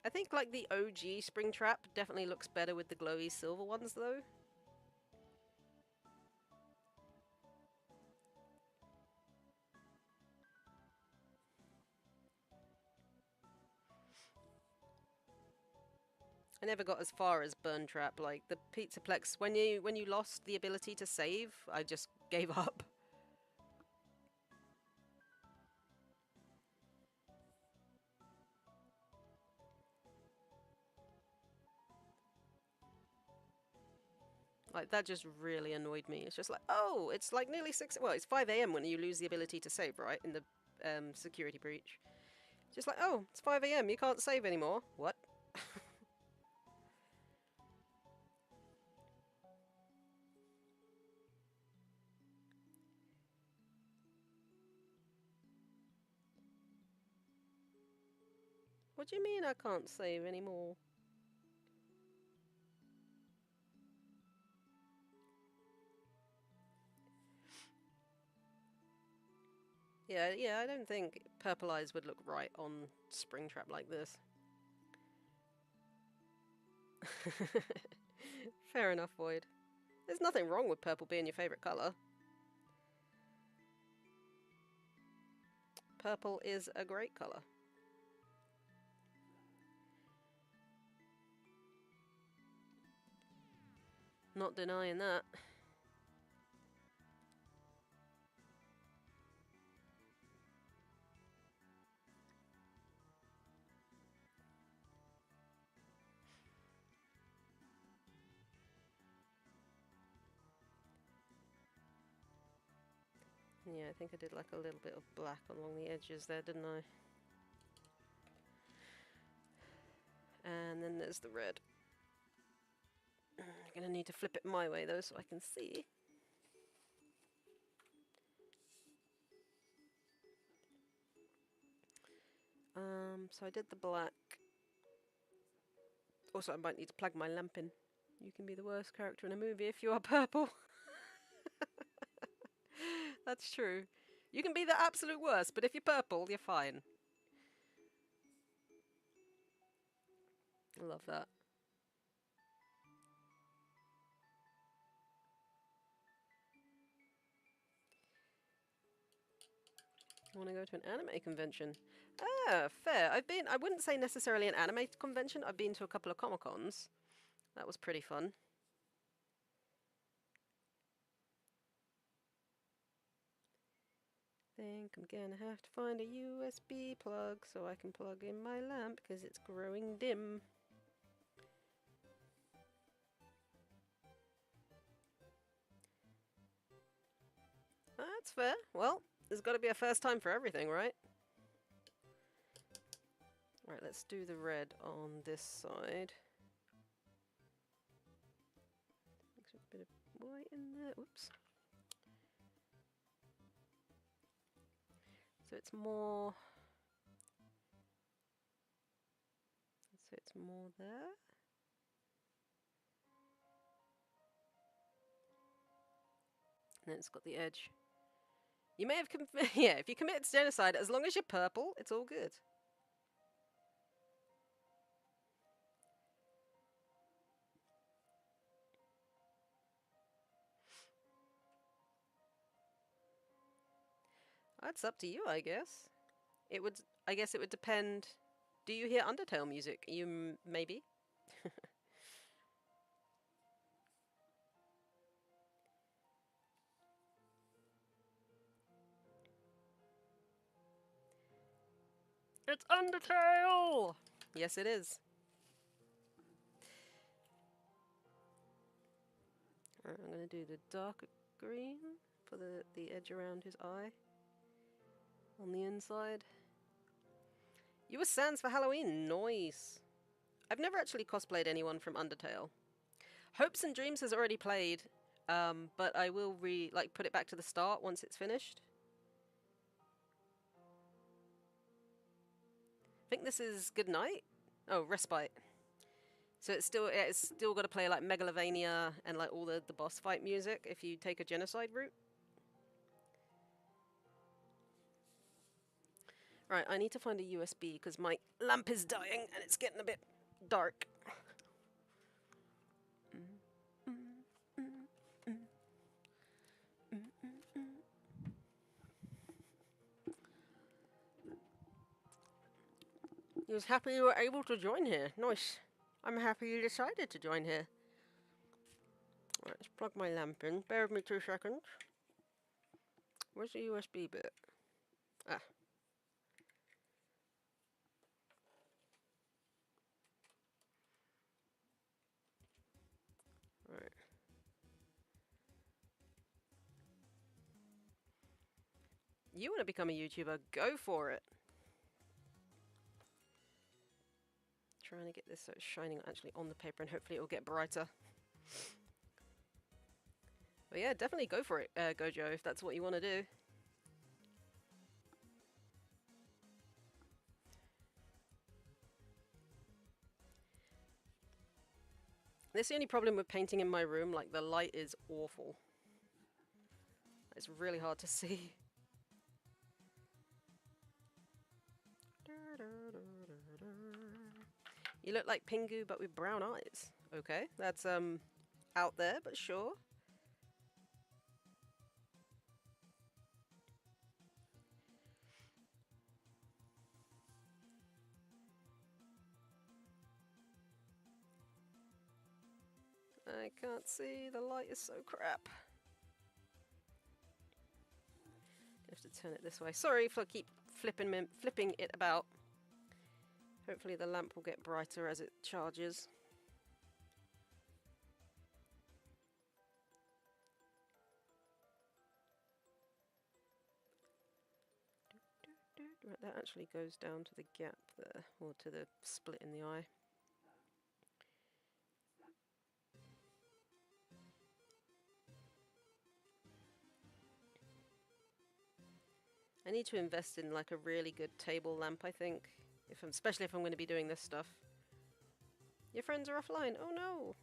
I think like the OG Springtrap definitely looks better with the glowy silver ones though. I never got as far as Burn Trap. Like the Pizzaplex, when you lost the ability to save, I just gave up. Like, that just really annoyed me. It's just like, oh, it's like nearly 6... Well, it's 5 AM when you lose the ability to save, right? In the security breach. Just like, oh, it's 5 AM, you can't save anymore. What? What do you mean I can't save anymore? Yeah, I don't think purple eyes would look right on Springtrap like this. Fair enough, Void. There's nothing wrong with purple being your favourite colour. Purple is a great colour. Not denying that. Yeah, I think I did like a little bit of black along the edges there, didn't I? And then there's the red. I'm gonna need to flip it my way though so I can see. So I did the black. Also, I might need to plug my lamp in. You can be the worst character in a movie if you are purple. That's true. You can be the absolute worst, but if you're purple, you're fine. I love that. I want to go to an anime convention. Ah, fair. I wouldn't say necessarily an anime convention. I've been to a couple of Comic-Cons. That was pretty fun. Think I'm gonna have to find a USB plug so I can plug in my lamp because it's growing dim. That's fair. Well, there's got to be a first time for everything, right? Right, let's do the red on this side. Mix a bit of white in there. Oops. So it's more... So it's more there. And then it's got the edge. You may have... yeah, if you commit to genocide, as long as you're purple, it's all good. That's up to you, I guess. It would... I guess it would depend... Do you hear Undertale music? You... maybe? It's Undertale! Yes, it is. Alright, I'm going to do the darker green for the edge around his eye. On the inside. You were Sans for Halloween. Nice. I've never actually cosplayed anyone from Undertale. Hopes and Dreams has already played, but I will put it back to the start once it's finished. I think this is Goodnight. Oh, Respite. So it's still got to play like Megalovania and like all the boss fight music if you take a genocide route. Right, I need to find a USB because my lamp is dying and it's getting a bit dark. You was happy you were able to join here. Nice. I'm happy you decided to join here. Right, let's plug my lamp in. Bear with me 2 seconds. Where's the USB bit? Ah. Right. You want to become a YouTuber? Go for it. Trying to get this so it's shining actually on the paper and hopefully it'll get brighter. But yeah, definitely go for it, Gojo, if that's what you want to do. This is the only problem with painting in my room, like the light is awful. It's really hard to see. You look like Pingu but with brown eyes. Okay, that's out there, but sure. I can't see, the light is so crap. I have to turn it this way. Sorry if I keep flipping it about. Hopefully the lamp will get brighter as it charges. Right, that actually goes down to the gap there, or to the split in the eye. I need to invest in like a really good table lamp, I think, especially if I'm going to be doing this stuff. Your friends are offline. Oh no.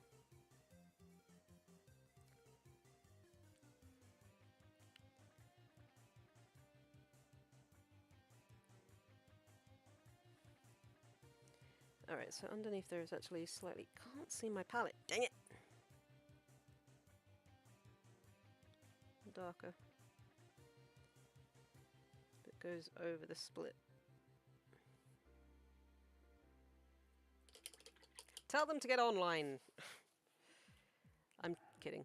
Alright, so underneath there is actually slightly... Can't see my palette. Dang it! Darker. It goes over the split. Tell them to get online! I'm kidding.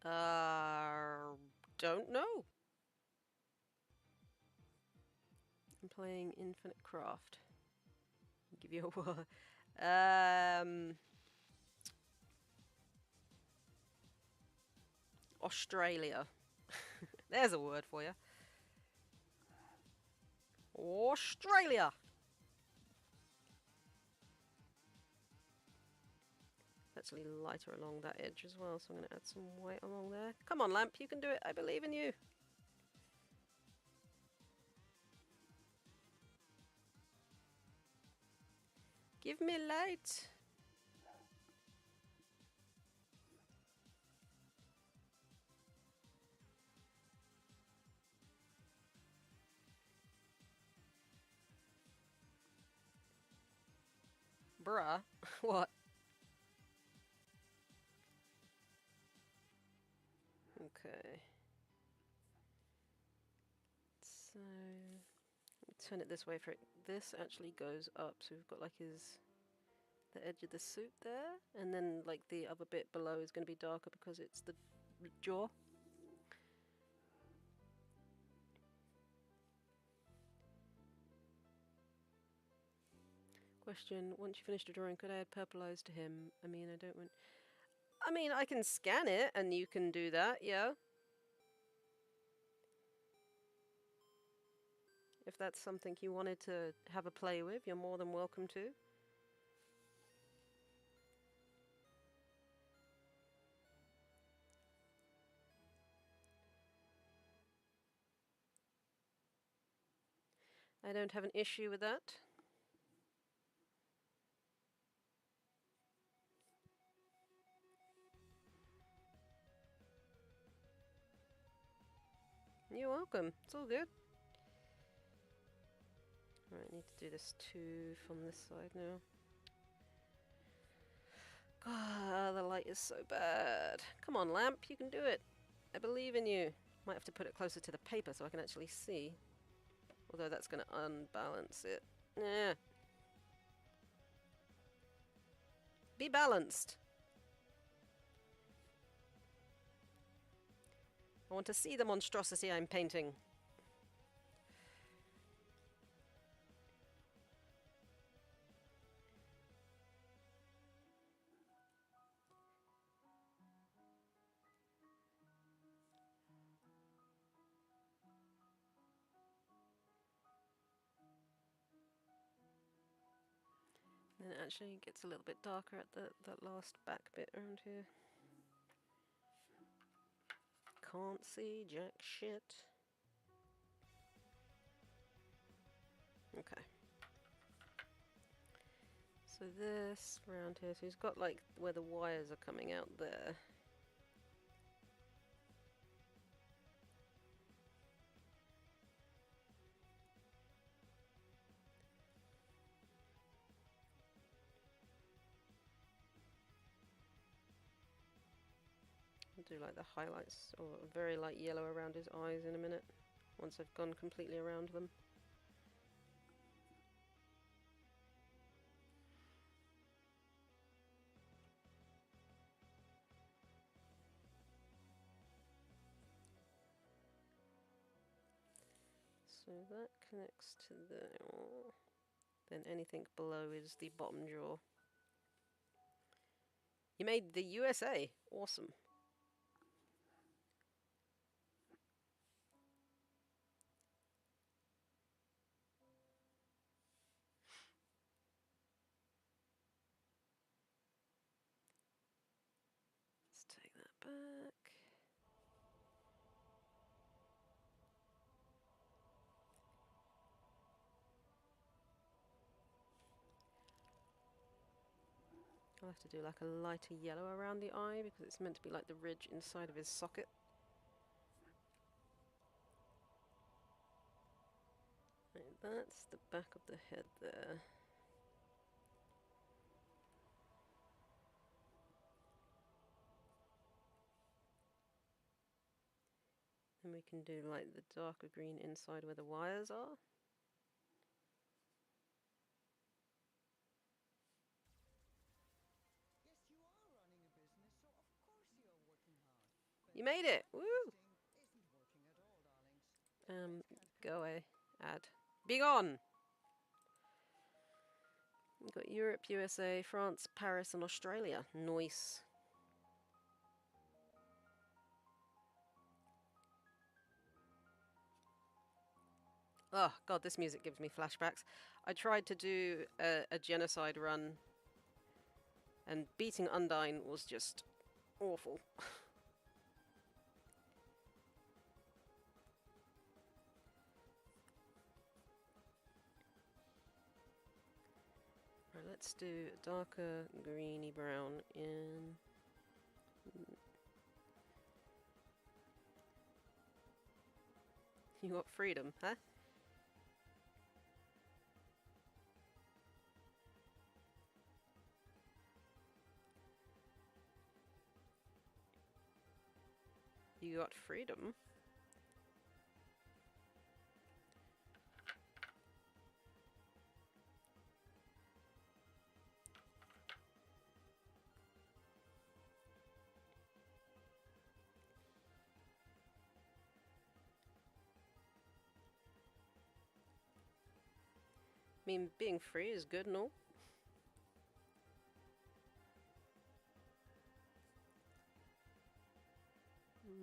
Don't know. I'm playing Infinite Craft. I'll give you a word. Australia. There's a word for you. Australia! Actually lighter along that edge as well, so I'm going to add some white along there. Come on, lamp, you can do it. I believe in you. Give me light. Bruh. What? Okay. So, turn it this way for it. This actually goes up, so we've got like the edge of the suit there, and then like the other bit below is going to be darker because it's the jaw. Question, once you finish the drawing, could I add purple eyes to him? I mean, I can scan it and you can do that, yeah. If that's something you wanted to have a play with, you're more than welcome to. I don't have an issue with that. You're welcome. It's all good. Alright, I need to do this too from this side now. God, the light is so bad. Come on, lamp, you can do it. I believe in you. Might have to put it closer to the paper so I can actually see. Although that's going to unbalance it. Yeah. Be balanced. I want to see the monstrosity I'm painting. And it actually gets a little bit darker at that last back bit around here. Can't see jack shit. Okay. So this around here, so he's got like where the wires are coming out there. I'll do like the highlights or a very light yellow around his eyes in a minute, once I've gone completely around them. So that connects to there. Then anything below is the bottom jaw. You made the USA! Awesome. Let's take that back. I'll have to do like a lighter yellow around the eye because it's meant to be like the ridge inside of his socket. Right, that's the back of the head there. Then we can do like the darker green inside where the wires are. You made it! Woo! Go away. Add. Be gone! We've got Europe, USA, France, Paris, and Australia. Nice. Oh, God, this music gives me flashbacks. I tried to do a genocide run, and beating Undyne was just awful. Right, let's do darker greeny brown in... You got freedom, huh? You got freedom? I mean, being free is good and all.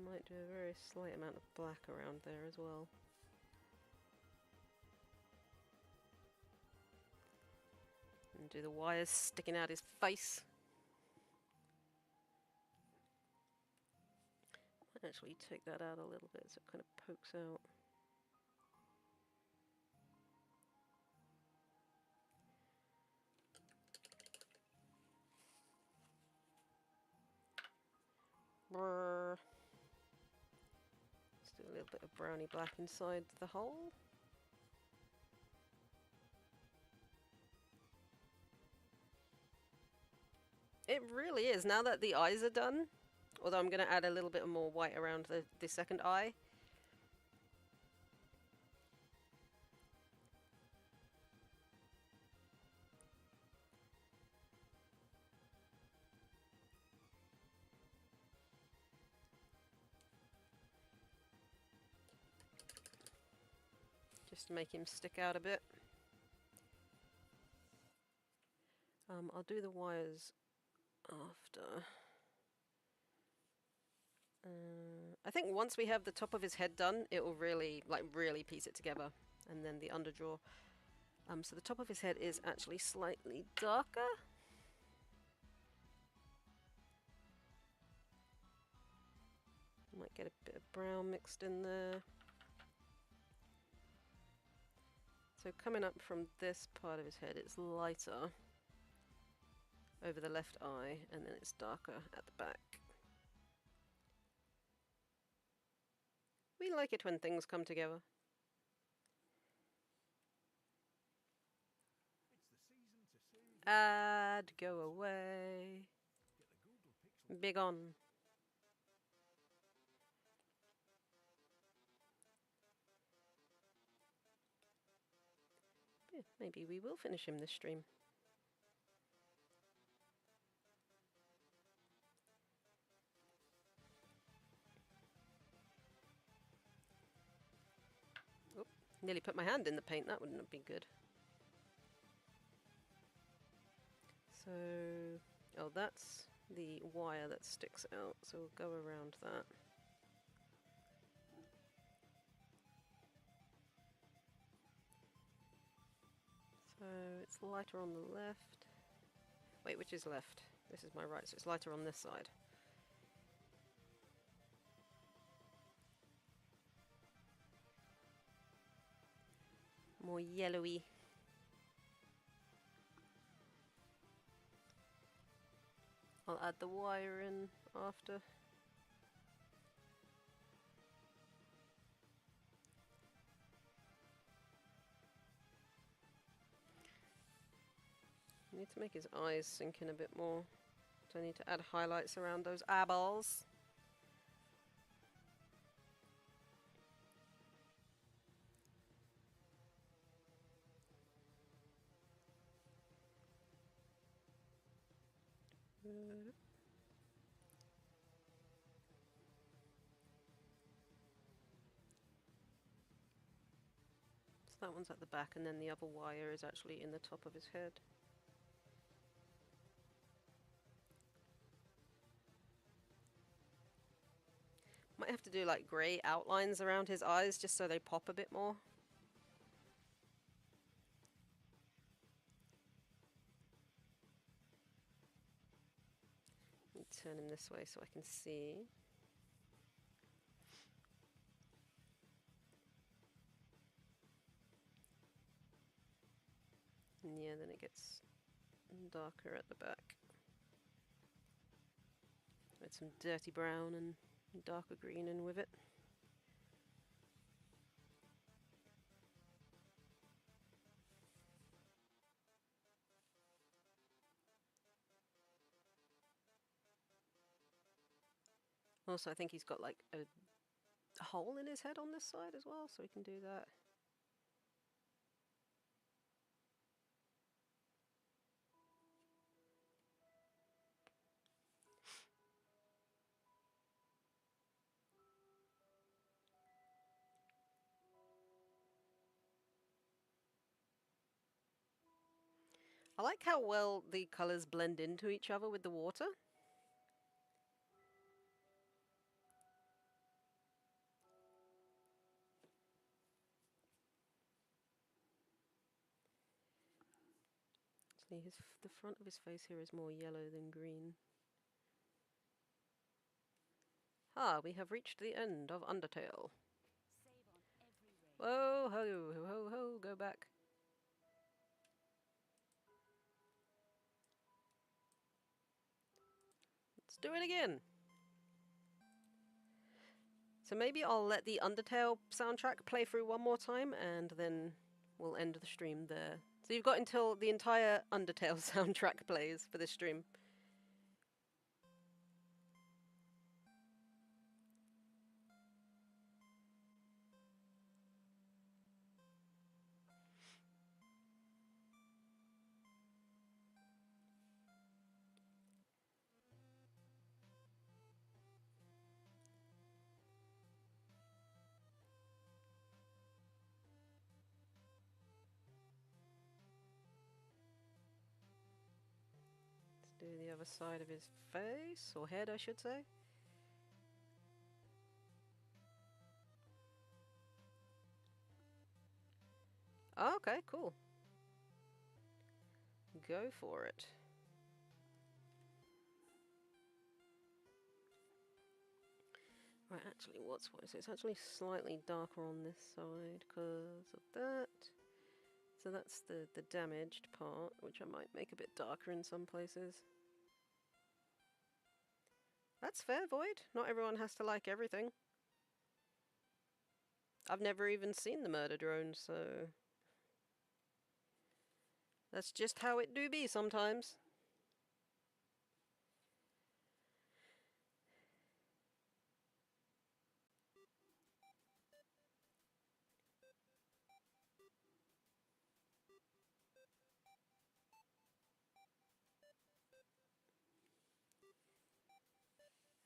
Might do a very slight amount of black around there as well. And do the wires sticking out his face. Might actually take that out a little bit so it kind of pokes out. Brrr. Let's do a little bit of browny black inside the hole. It really is, now that the eyes are done, although I'm going to add a little bit more white around the second eye. Just to make him stick out a bit. I'll do the wires after. I think once we have the top of his head done, it will really, like, really piece it together. And then the underjaw. So the top of his head is actually slightly darker. Might get a bit of brown mixed in there. So coming up from this part of his head, it's lighter over the left eye, and then it's darker at the back. We like it when things come together. Ad, go away. Big on. Yeah, maybe we will finish him this stream. Oop, nearly put my hand in the paint, that wouldn't have been good. So, oh, that's the wire that sticks out, so we'll go around that. So it's lighter on the left. Wait, which is left? This is my right, so it's lighter on this side. More yellowy. I'll add the wire in after. I need to make his eyes sink in a bit more. So I need to add highlights around those eyeballs. So that one's at the back, and then the other wire is actually in the top of his head. Might have to do like grey outlines around his eyes just so they pop a bit more. Let me turn him this way so I can see. And yeah, then it gets darker at the back. With some dirty brown and darker green in with it. Also, I think he's got like a hole in his head on this side as well, so we can do that. I like how well the colours blend into each other with the water. Actually, the front of his face here is more yellow than green. Ah, we have reached the end of Undertale. Whoa, ho, ho, ho, ho, go back. Let's do it again. So maybe I'll let the Undertale soundtrack play through one more time, and then we'll end the stream there. So you've got until the entire Undertale soundtrack plays for this stream. Do the other side of his face, or head I should say. Oh, okay, cool. Go for it. Right, actually, what's what? So it's actually slightly darker on this side because of that. So that's the damaged part, which I might make a bit darker in some places. That's fair, Void. Not everyone has to like everything. I've never even seen the murder drone, so that's just how it do be sometimes.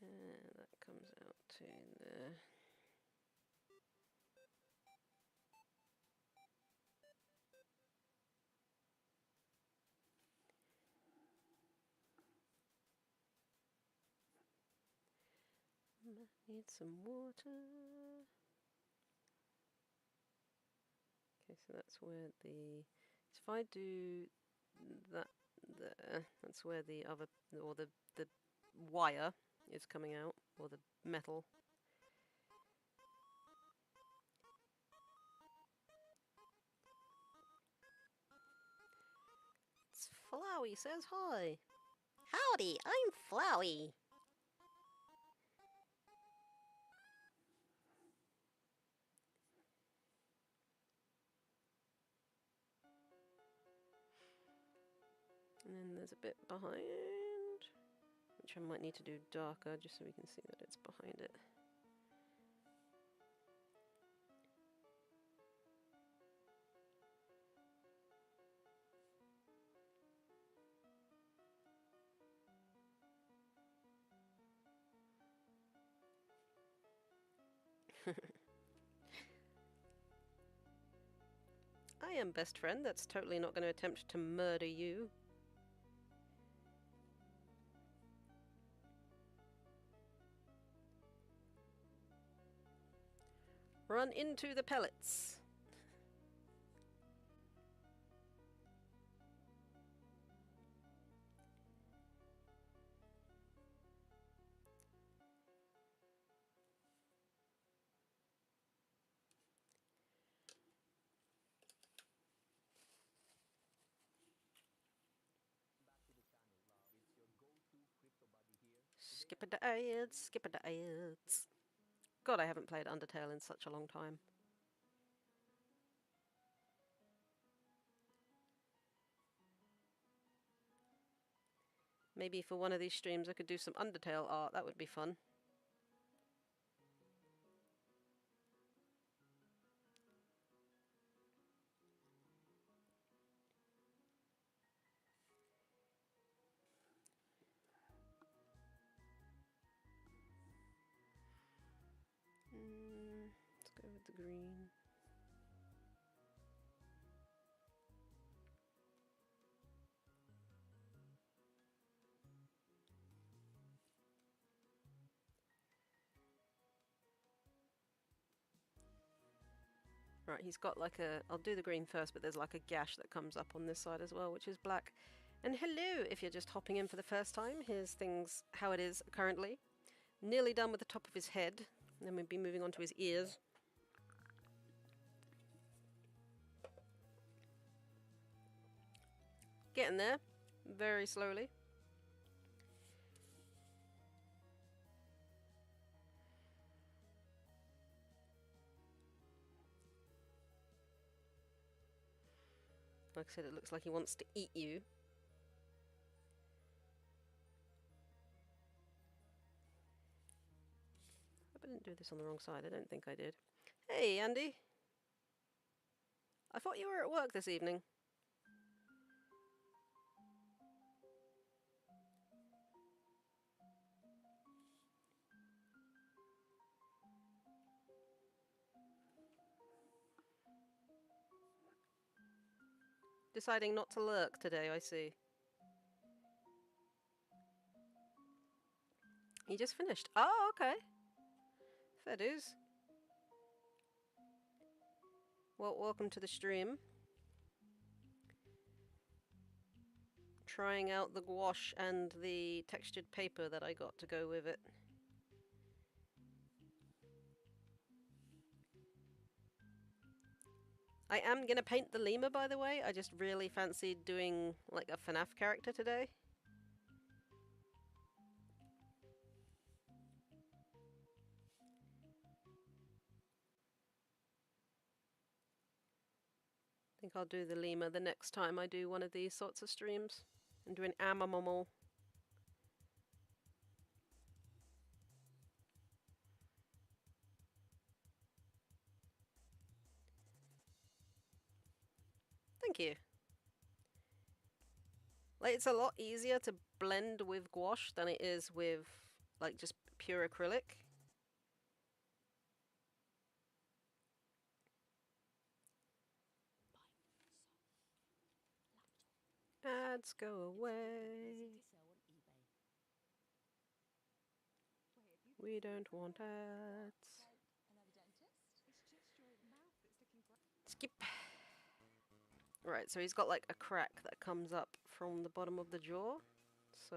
And that comes out to there. Need some water. Okay, so that's where the... So if I do that there, that's where the other, or the wire is coming out, or the metal. It's Flowey says hi. Howdy, I'm Flowey. And then there's a bit behind, which I might need to do darker just so we can see that it's behind it. I am best friend, that's totally not going to attempt to murder you. Run into the pellets. Skip the ads, skip the ads. God, I haven't played Undertale in such a long time. Maybe for one of these streams I could do some Undertale art, that would be fun. Let's go with the green. Right, he's got like a... I'll do the green first, but there's like a gash that comes up on this side as well, which is black. And hello, if you're just hopping in for the first time, here's things how it is currently. Nearly done with the top of his head, and then we'll be moving on to his ears. Getting there, very slowly. Like I said, it looks like he wants to eat you. I didn't do this on the wrong side. I don't think I did. Hey, Andy. I thought you were at work this evening. Deciding not to lurk today, I see. You just finished. Oh, okay. Fair dues. Well, welcome to the stream. trying out the gouache and the textured paper that I got to go with it. I am gonna paint the lemur, by the way. I just really fancied doing like a FNAF character today. I think I'll do the lemur the next time I do one of these sorts of streams. I'm doing animal. Thank you. Like, it's a lot easier to blend with gouache than it is with, like, just pure acrylic. Ads go away. We don't want ads. Skip. Right, so he's got like a crack that comes up from the bottom of the jaw. So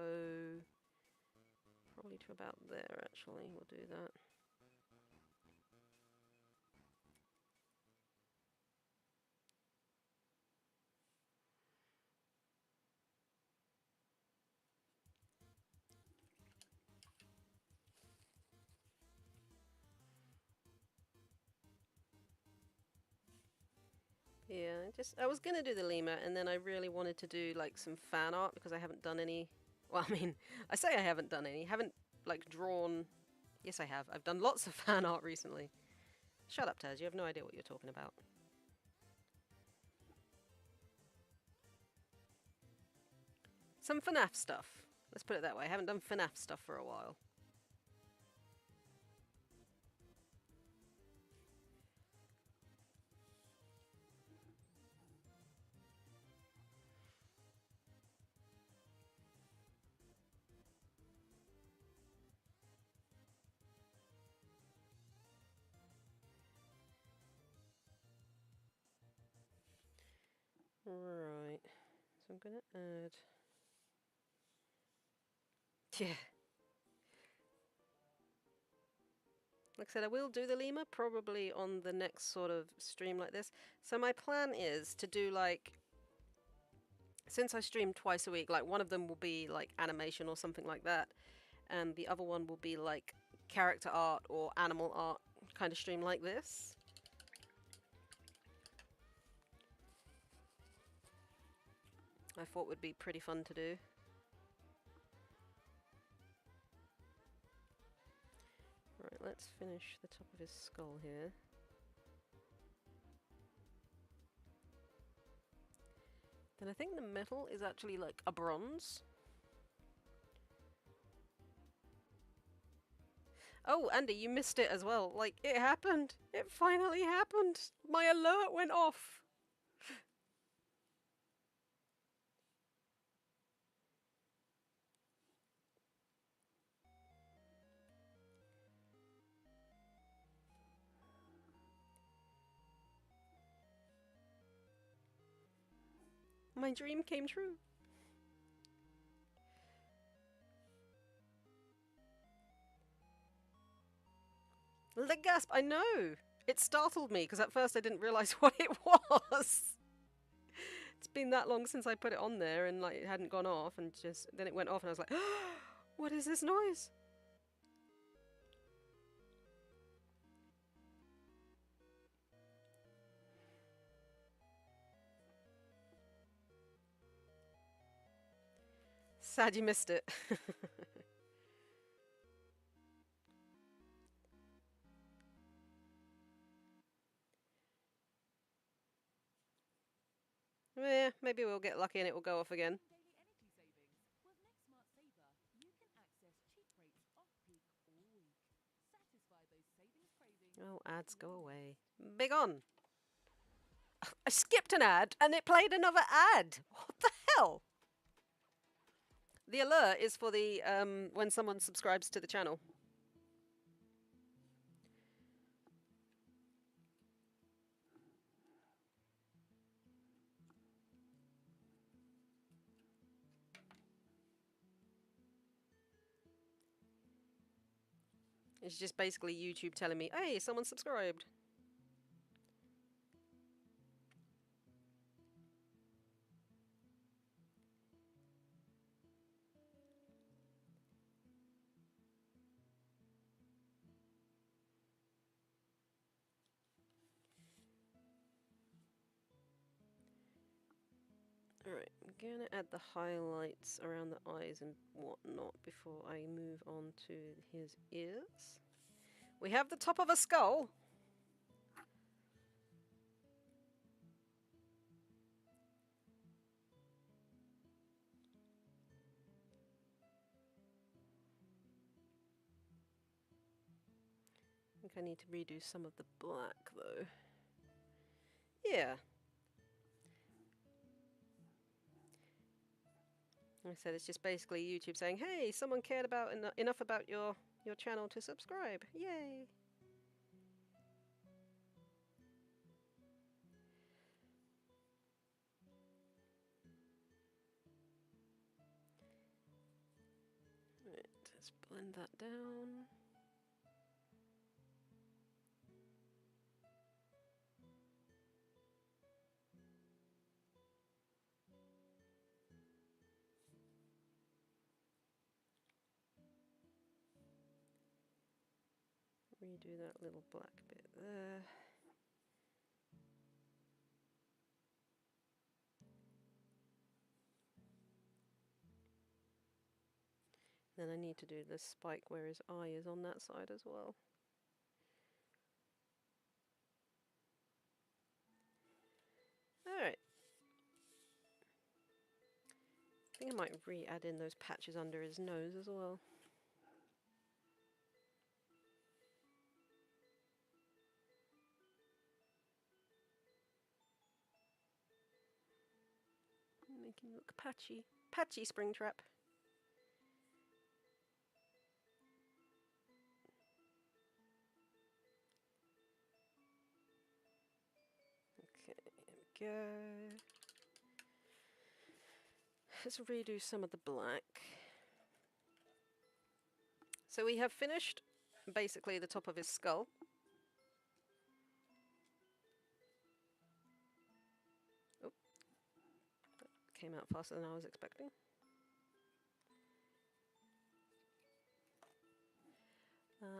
probably to about there, actually. We'll do that. Yeah, I was gonna do the lemur, and then I really wanted to do like some fan art because I haven't done any. Well, I mean, I say I haven't done any. Haven't like drawn. Yes, I have. I've done lots of fan art recently. Shut up, Taz. You have no idea what you're talking about. Some FNAF stuff. Let's put it that way. I haven't done FNAF stuff for a while. Right. So I'm gonna add. Yeah. Like I said, I will do the lemur probably on the next sort of stream like this. So my plan is to do like, since I stream twice a week, like one of them will be like animation or something like that, and the other one will be like character art or animal art kind of stream like this. I thought would be pretty fun to do. Right, let's finish the top of his skull here. Then I think the metal is actually like a bronze. Oh, Andy, you missed it as well. Like, it happened. It finally happened. My alert went off. My dream came true. The gasp, I know! It startled me, because at first I didn't realise what it was. It's been that long since I put it on there, and like it hadn't gone off, and just then it went off, and I was like, what is this noise? Sad you missed it. Yeah, maybe we'll get lucky and it will go off again. Oh, ads go away. Big on. I skipped an ad and it played another ad. What the hell? The alert is for the when someone subscribes to the channel. It's just basically YouTube telling me, hey, someone subscribed. Alright, I'm gonna add the highlights around the eyes and whatnot before I move on to his ears. We have the top of a skull! I think I need to redo some of the black though. Yeah. Like I said, it's just basically YouTube saying, hey, someone cared about enough about your channel to subscribe. Yay! Right, let's blend that down. Redo that little black bit there. Then I need to do the spike where his eye is on that side as well. Alright. I think I might re-add in those patches under his nose as well. Make him look patchy. Patchy Springtrap. Okay, here we go. Let's redo some of the black. So we have finished basically the top of his skull. Oh, that came out faster than I was expecting.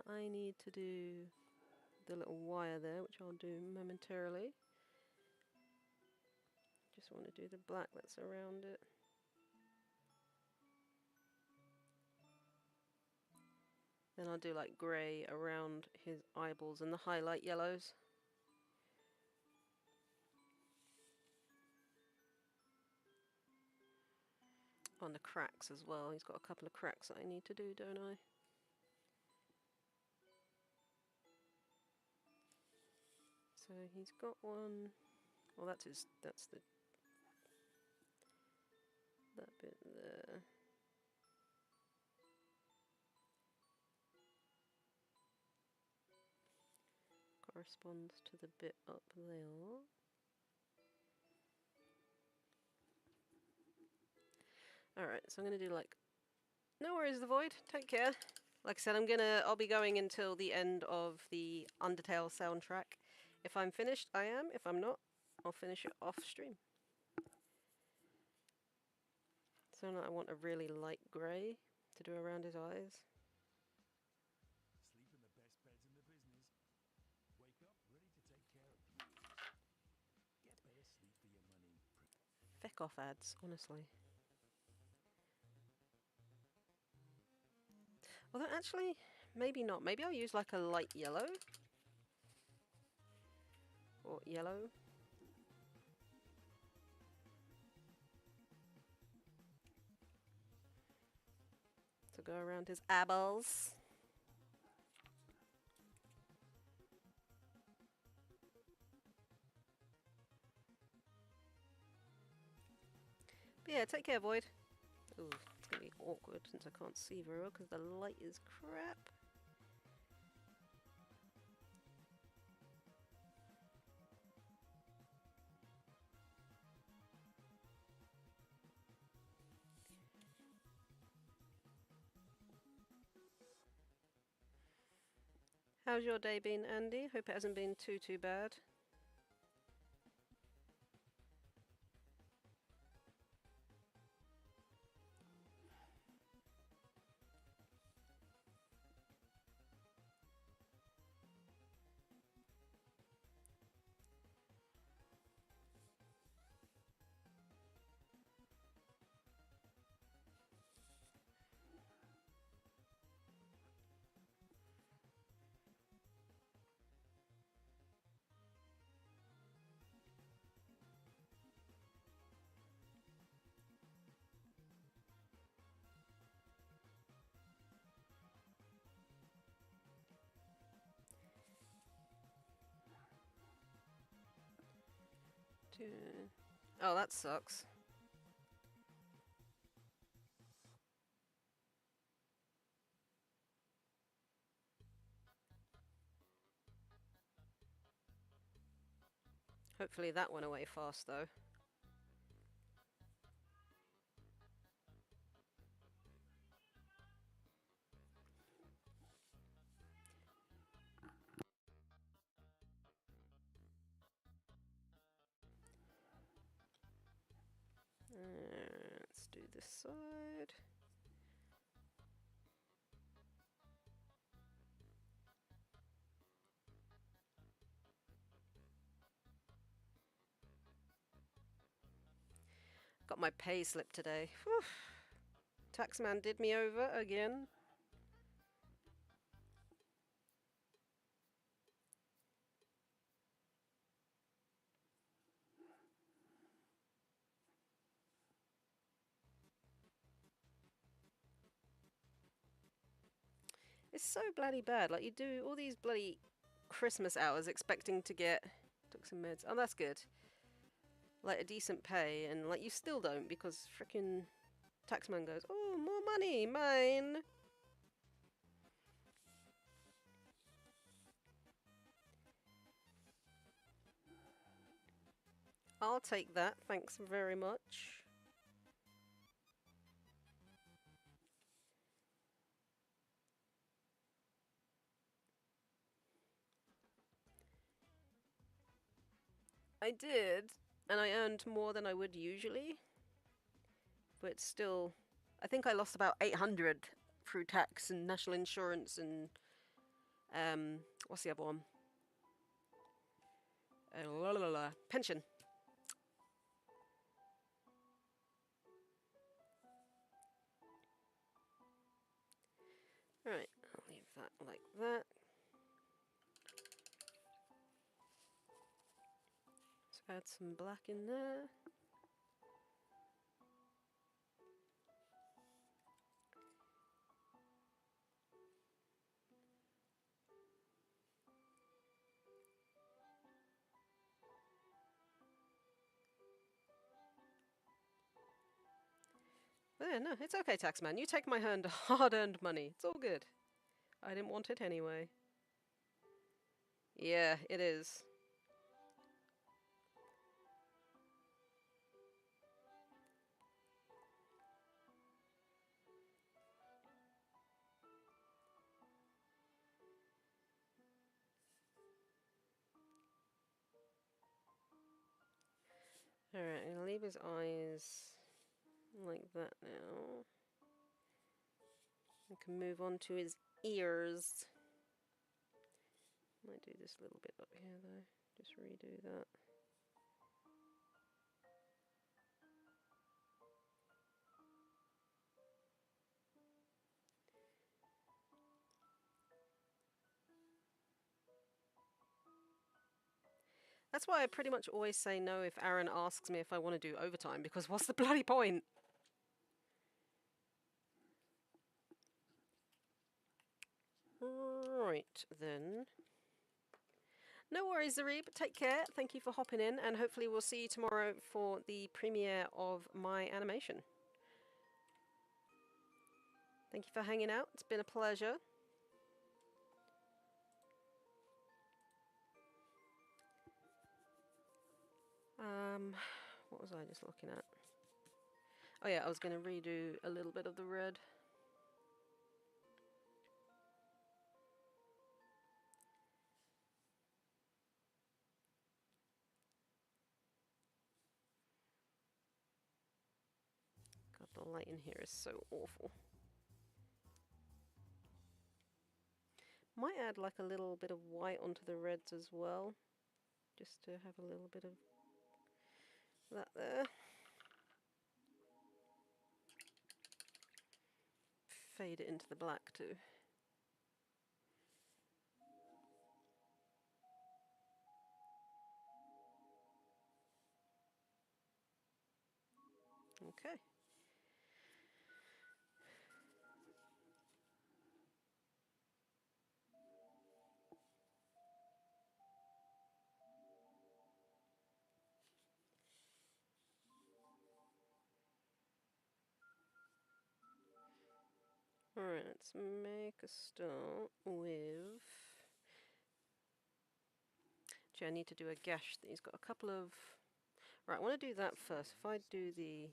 I need to do the little wire there, which I'll do momentarily. Just want to do the black that's around it. Then I'll do like grey around his eyeballs and the highlight yellows. On the cracks as well. He's got a couple of cracks that I need to do, don't I? So he's got one. Well, that's the that bit there. Corresponds to the bit up there. Alright, so I'm gonna do like, no worries, the Void, take care. Like I said, I'll be going until the end of the Undertale soundtrack. If I'm finished, I am. If I'm not, I'll finish it off stream. So now I want a really light grey to do around his eyes. Sleep in the best beds in the business. Wake up ready to take care of you. Get better sleep for your money. Feck off ads, honestly. Although actually, maybe not. Maybe I'll use like a light yellow. Or yellow. To go around his eyeballs. But yeah, take care, Void. Ooh, it's gonna be awkward since I can't see very well because the light is crap. How's your day been, Andy? Hope it hasn't been too bad. Toon. Oh, that sucks. Hopefully that went away fast, though. Let's do this side. Got my pay slip today. Whew. Taxman did me over again. It's so bloody bad. Like, you do all these bloody Christmas hours expecting to get... Took some meds. Oh, that's good. Like, a decent pay, and, like, you still don't because frickin' Taxman goes, oh, more money, mine! I'll take that, thanks very much. I did, and I earned more than I would usually. But still, I think I lost about 800 through tax and national insurance and what's the other one? Pension. Right, I'll leave that like that. Let's add some black in there. But yeah, no, it's okay, Taxman. You take my hard-earned money. It's all good. I didn't want it anyway. Yeah, it is. Alright, I'm gonna leave his eyes like that now. I can move on to his ears. Might do this little bit up here though. Just redo that. That's why I pretty much always say no if Aaron asks me if I want to do overtime, because what's the bloody point? Right, then. No worries, Zareb. Take care. Thank you for hopping in, and hopefully we'll see you tomorrow for the premiere of my animation. Thank you for hanging out. It's been a pleasure. What was I just looking at? Oh yeah, I was going to redo a little bit of the red. The light in here is so awful. Might add like a little bit of white onto the reds as well, just to have a little bit of that there. Fade it into the black too. Okay. Alright, let's make a start with... Actually, I need to do a gash. He's got a couple of... Right, I want to do that first. If I do the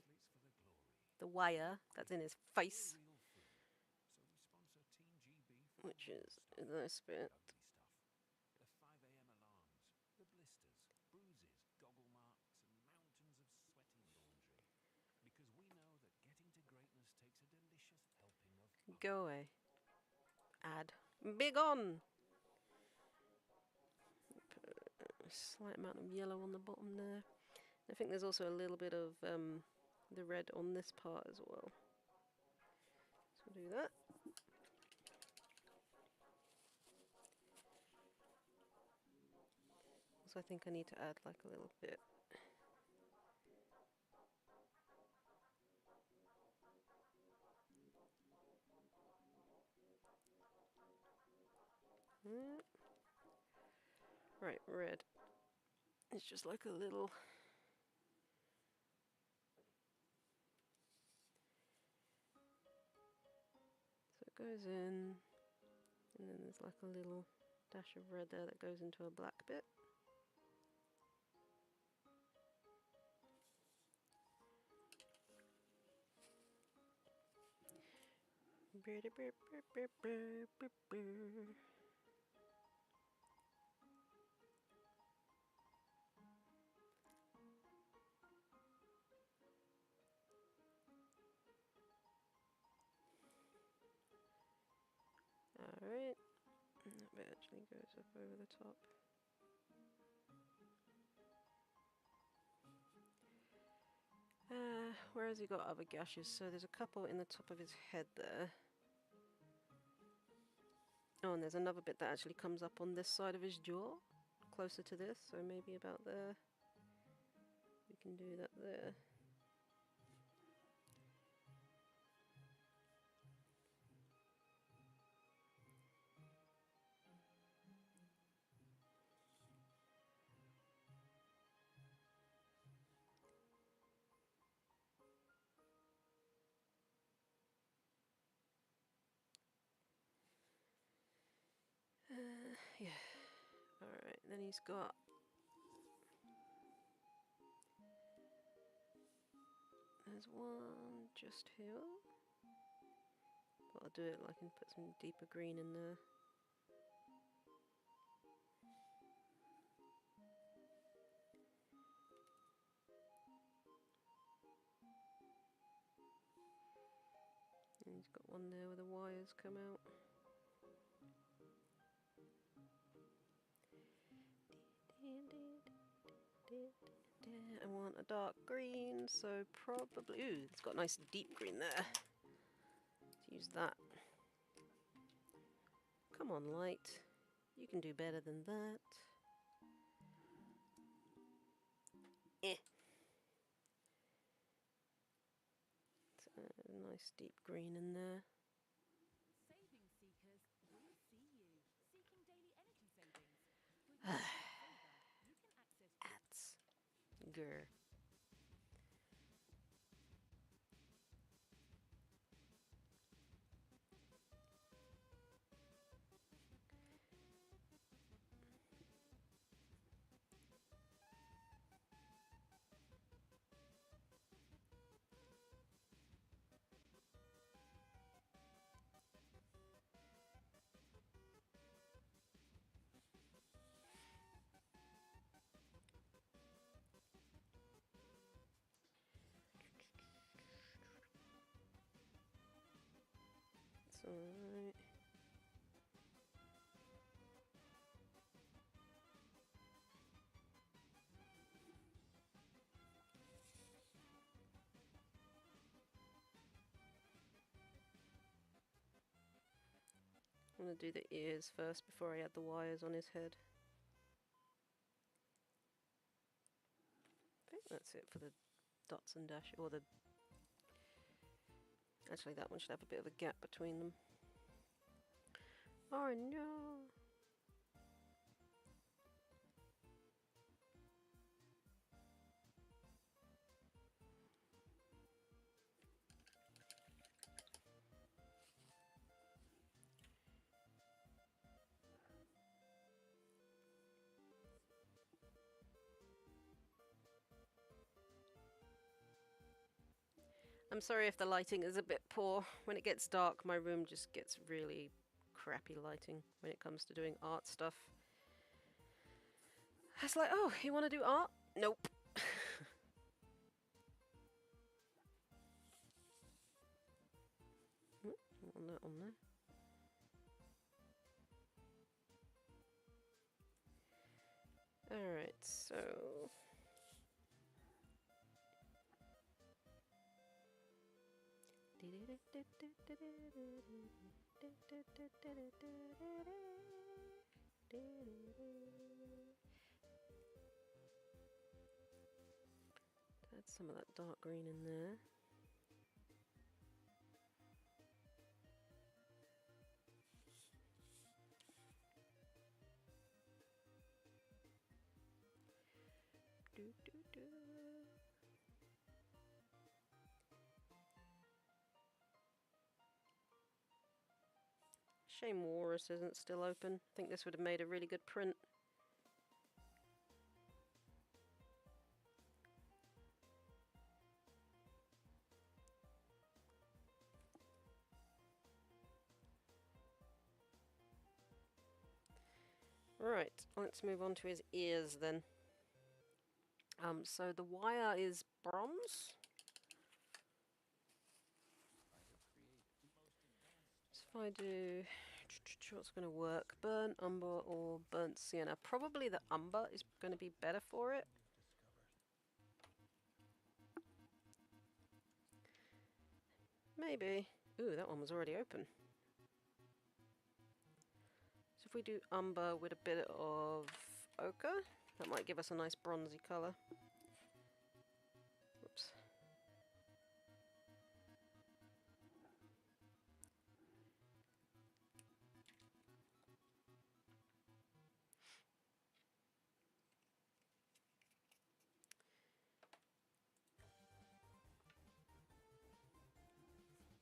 wire that's in his face, which is this bit. The 5 a.m. alarms, the blisters, bruises, goggle marks, and mountains of sweaty laundry. Because we know that getting to greatness takes a delicious helping of Go away. Add. Big on! Put a slight amount of yellow on the bottom there. I think there's also a little bit of the red on this part as well. So we'll do that. So I think I need to add like a little bit. Right, red. It's just like a little... So it goes in, and then there's like a little dash of red there that goes into a black bit. Alright, and that bit actually goes up over the top. Where has he got other gashes? So there's a couple in the top of his head there. Oh, and there's another bit that actually comes up on this side of his jaw, closer to this, so maybe about there. We can do that there. Yeah. Alright, then he's got... There's one just here. But I'll do it like and put some deeper green in there. And he's got one there where the wires come out. I want a dark green, so probably... Ooh, it's got a nice deep green there. Let's use that. Come on, light. You can do better than that. Eh. So, nice deep green in there. Saving seekers, we see you. Seeking daily energy savings. With Saver, you can access Ats. Grr. alright. I'm gonna do the ears first before I add the wires on his head. I think that's it for the dots and dash, or the... Actually, that one should have a bit of a gap between them. Oh no! I'm sorry if the lighting is a bit poor. When it gets dark, my room just gets really crappy lighting when it comes to doing art stuff. It's like, oh, you want to do art? Nope. On that on there. Alright, so... Add some of that dark green in there. Shame Walrus isn't still open. I think this would have made a really good print. Right, let's move on to his ears then. So the wire is bronze. So if I do, what's going to work? Burnt umber or burnt sienna? Probably the umber is going to be better for it. Maybe. Ooh, that one was already open. So if we do umber with a bit of ochre, that might give us a nice bronzy colour. Oops.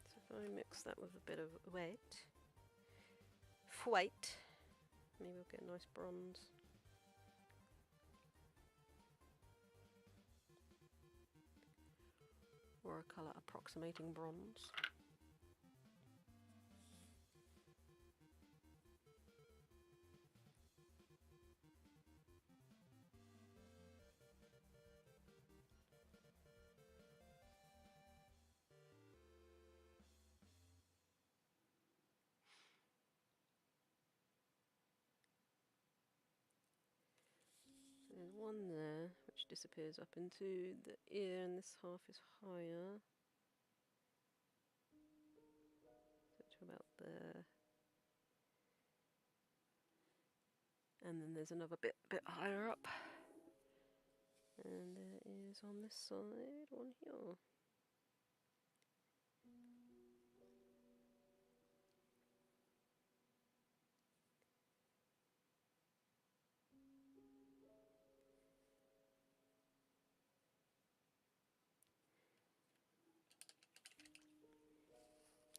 So if I mix that with a bit of white, maybe we'll get a nice bronze. Or a colour approximating bronze. So there's one there, which disappears up into the ear, and this half is higher. So to about there. And then there's another bit higher up. And there is on this side, one here.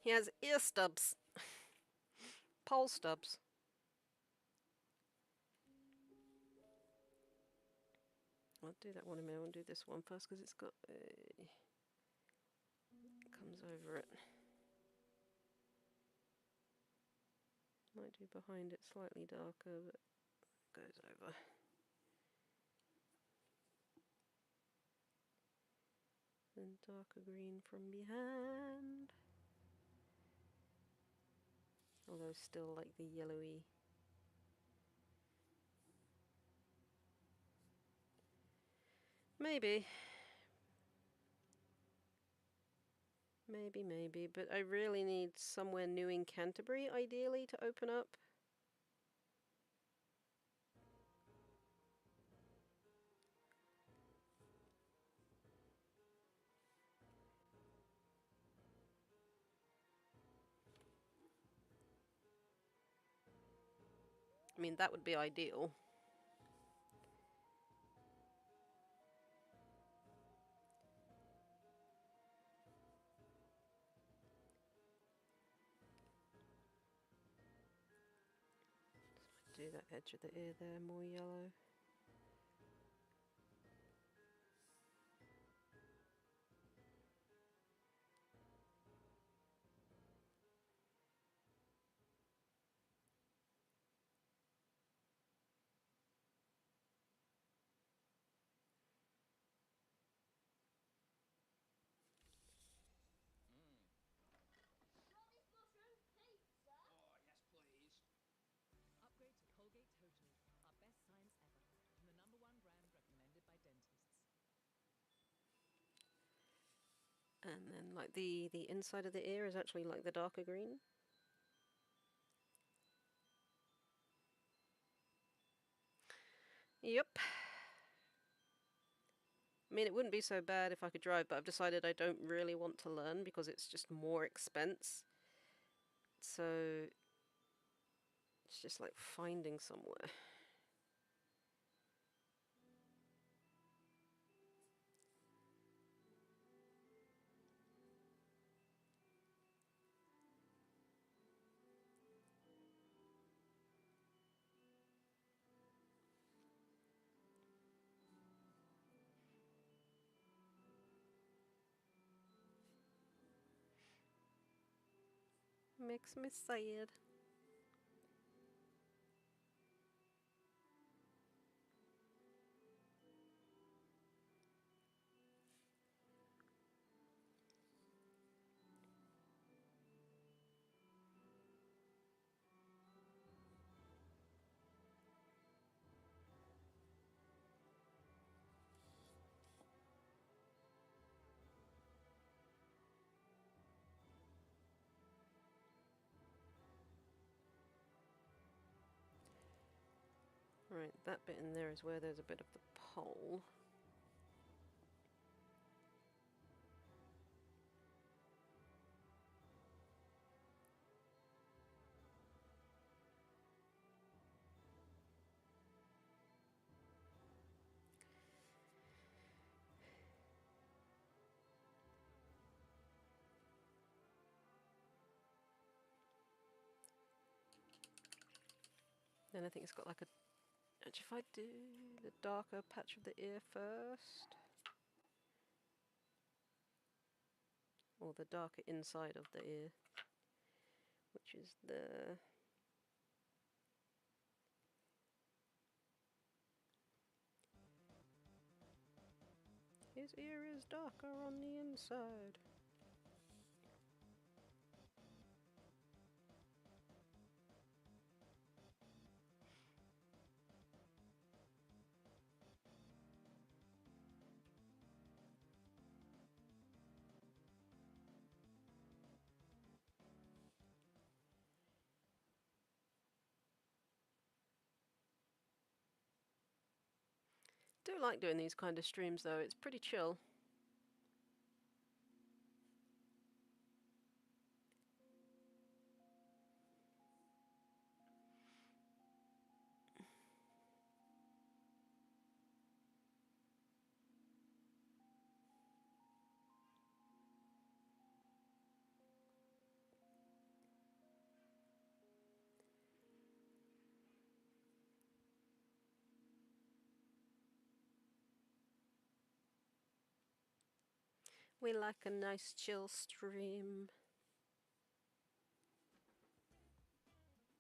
He has ear stubs. Pole stubs. I'll do that one in a minute. I'll do this one first because it's got a... It comes over it. Might do behind it slightly darker, but it goes over. Then darker green from behind. Although still like the yellowy. Maybe. Maybe, but I really need somewhere new in Canterbury, ideally, to open up. I mean, that would be ideal. Do that edge of the ear there more yellow. Upgrade to Colgate Total, our best science ever, and the #1 brand recommended by dentists. And then like the inside of the ear is actually like the darker green. Yep. I mean, it wouldn't be so bad if I could drive, but I've decided I don't really want to learn because it's just more expense. So it's just like finding somewhere. Makes me sad. Right, that bit in there is where there's a bit of the pole. Then I think it's got like a... Actually, if I do the darker patch of the ear first... Or the darker inside of the ear, which is the... His ear is darker on the inside. Do like doing these kind of streams though, it's pretty chill. We like a nice chill stream.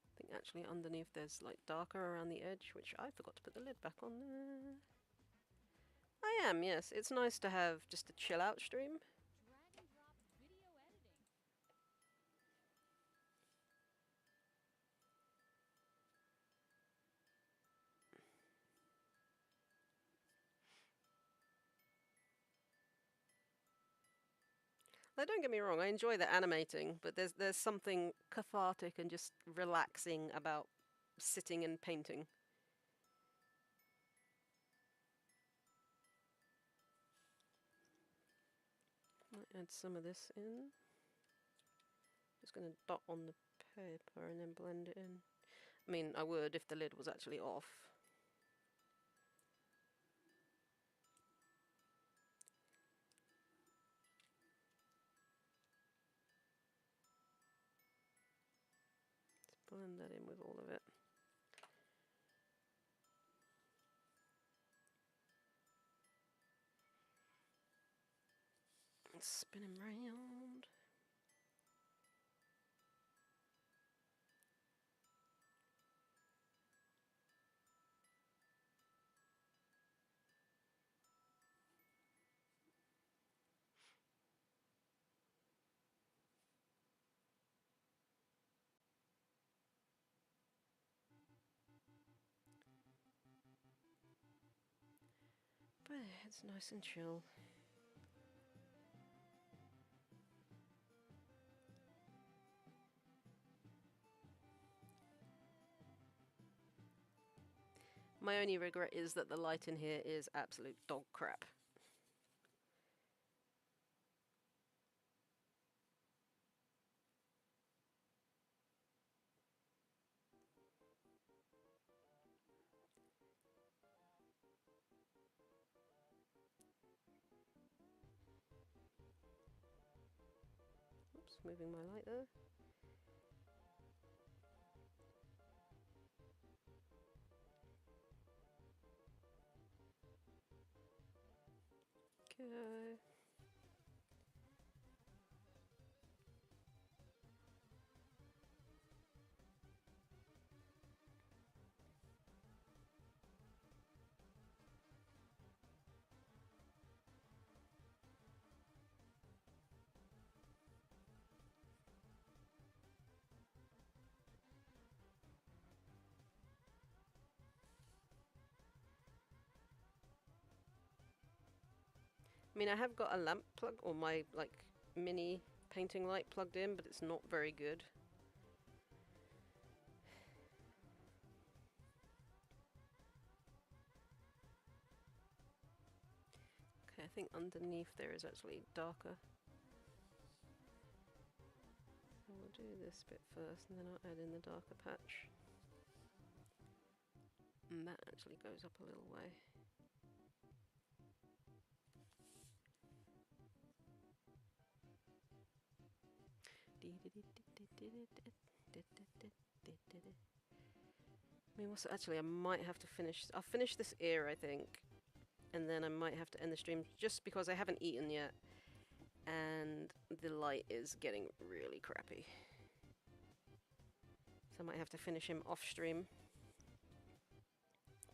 I think actually underneath there's like darker around the edge, which I forgot to put the lid back on there. I am, yes. It's nice to have just a chill out stream. Drag and drop video editing. Like, don't get me wrong, I enjoy the animating, but there's something cathartic and just relaxing about sitting and painting. Might add some of this in. Just gonna dot on the paper and then blend it in. I mean, I would if the lid was actually off. Let's blend that in with all of it. Spin him round. But it's nice and chill. My only regret is that the light in here is absolute dog crap. Oops, moving my light there. Okay. I mean, I have got a lamp plug, or my, like, mini painting light plugged in, but it's not very good. Okay, I think underneath there is actually darker. So we'll do this bit first, and then I'll add in the darker patch. And that actually goes up a little way. I mean, actually, I might have to finish. I'll finish this ear, I think, and then I might have to end the stream just because I haven't eaten yet, and the light is getting really crappy. So I might have to finish him off stream.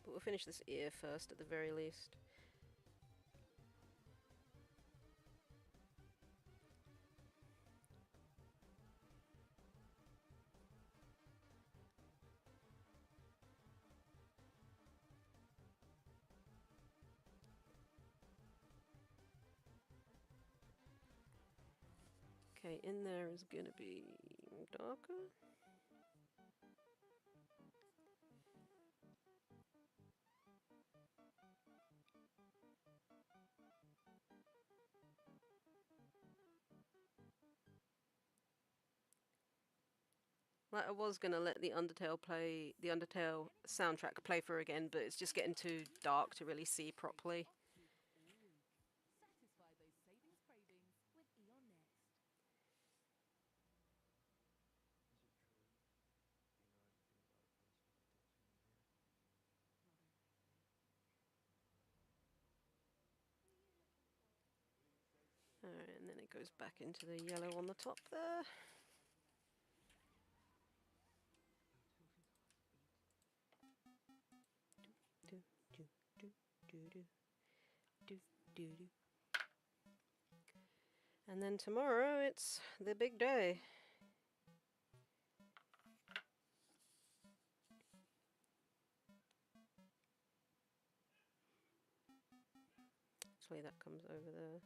But we'll finish this ear first, at the very least. Okay, in there is gonna be darker. Like, I was gonna let the Undertale soundtrack play for again, but it's just getting too dark to really see properly. Satisfy those savings cravings with Eon Next. Is it true? Do you know anything about a person that did to me here? Not exactly. Alright, and then it goes back into the yellow on the top there. Do, do, do, do, do, do, do, do. And then tomorrow it's the big day. Actually, that comes over there.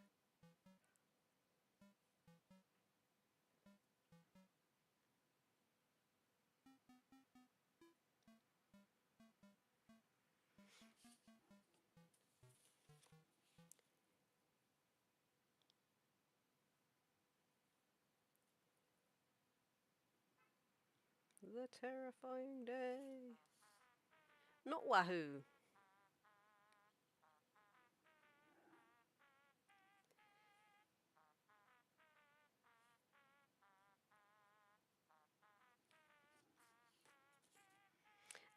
The terrifying day. Not Wahoo.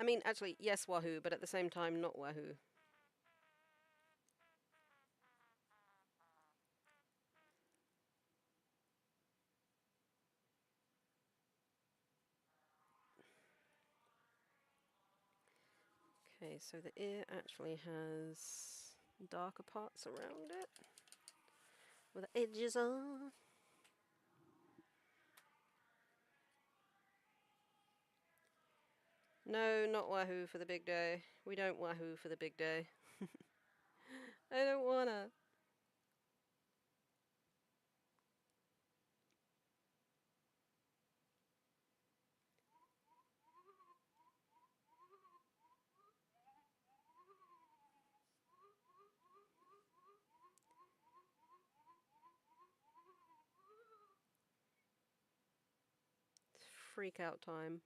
I mean, actually, yes, Wahoo, but at the same time, not Wahoo. Okay, so the ear actually has darker parts around it, with the edges on. No, not Wahoo for the big day. We don't Wahoo for the big day. I don't wanna. It's freak out time.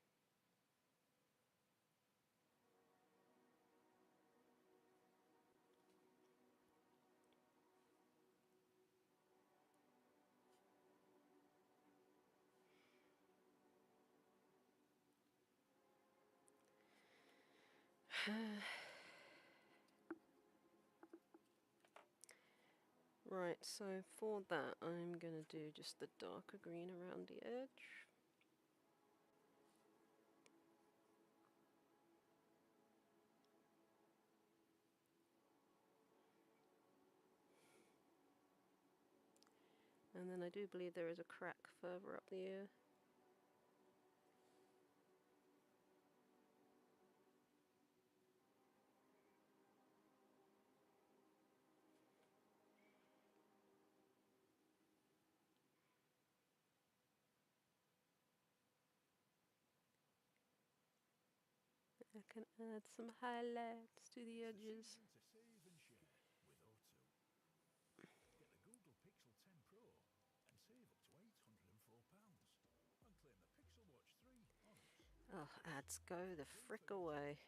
Right, so for that, I'm gonna do just the darker green around the edge. And then I do believe there is a crack further up the ear. I can add some highlights to the edges. To save and share with O2. Get the Google Pixel 10 Pro and save up to £804 and claim the Pixel Watch 3 on us. Oh, ads, go the frick away.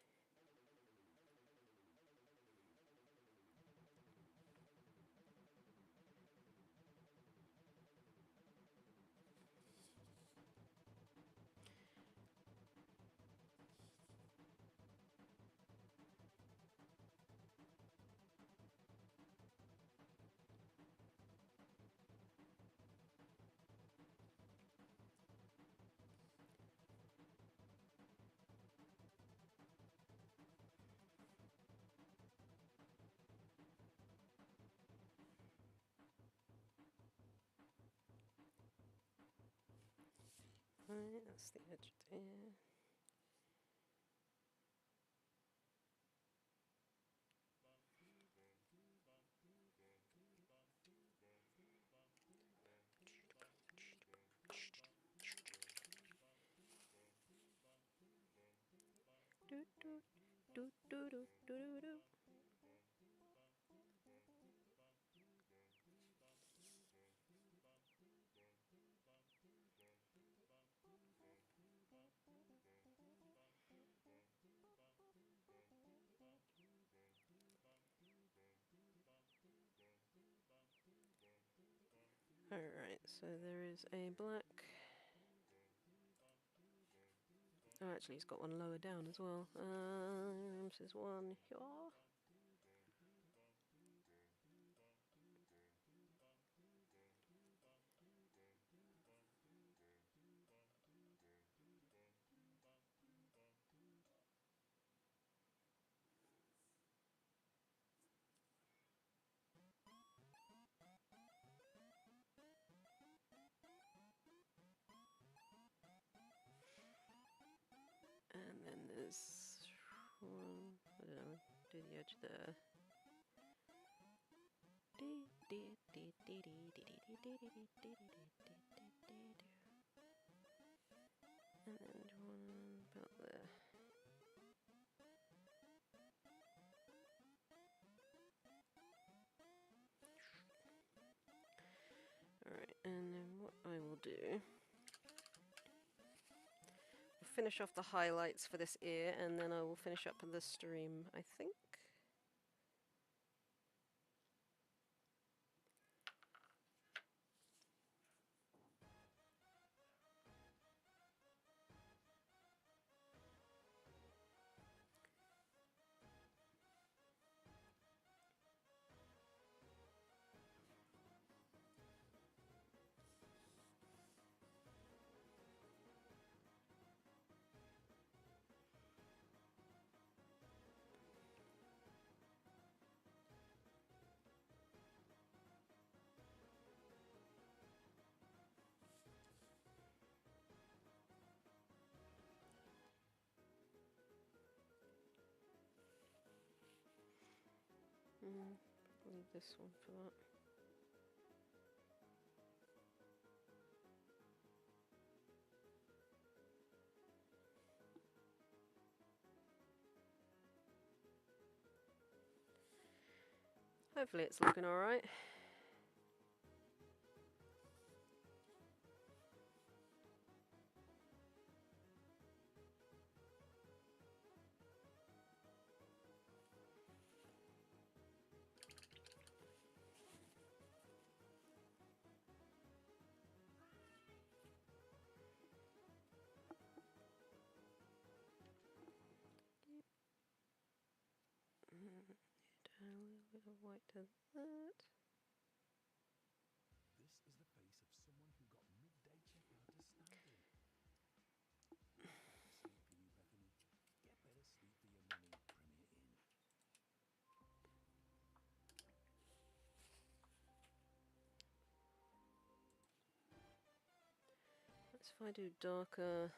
Right, that's the edge there. Do, do, do, do, do, do, do. Alright, so there is a black. Oh, actually, he's got one lower down as well. This is one here. And then there's one, I don't know, do the edge there. And then one about there. Alright, and then what I will do, we'll finish off the highlights for this ear, and then I will finish up the stream, I think. Leave this one for that. Hopefully it's looking alright. A little bit of white to that. This is the face of someone who got midday checkout to standard. Better sleep for you, Bethany. Get better sleep for your money. Premier Inn. Let's if I do darker.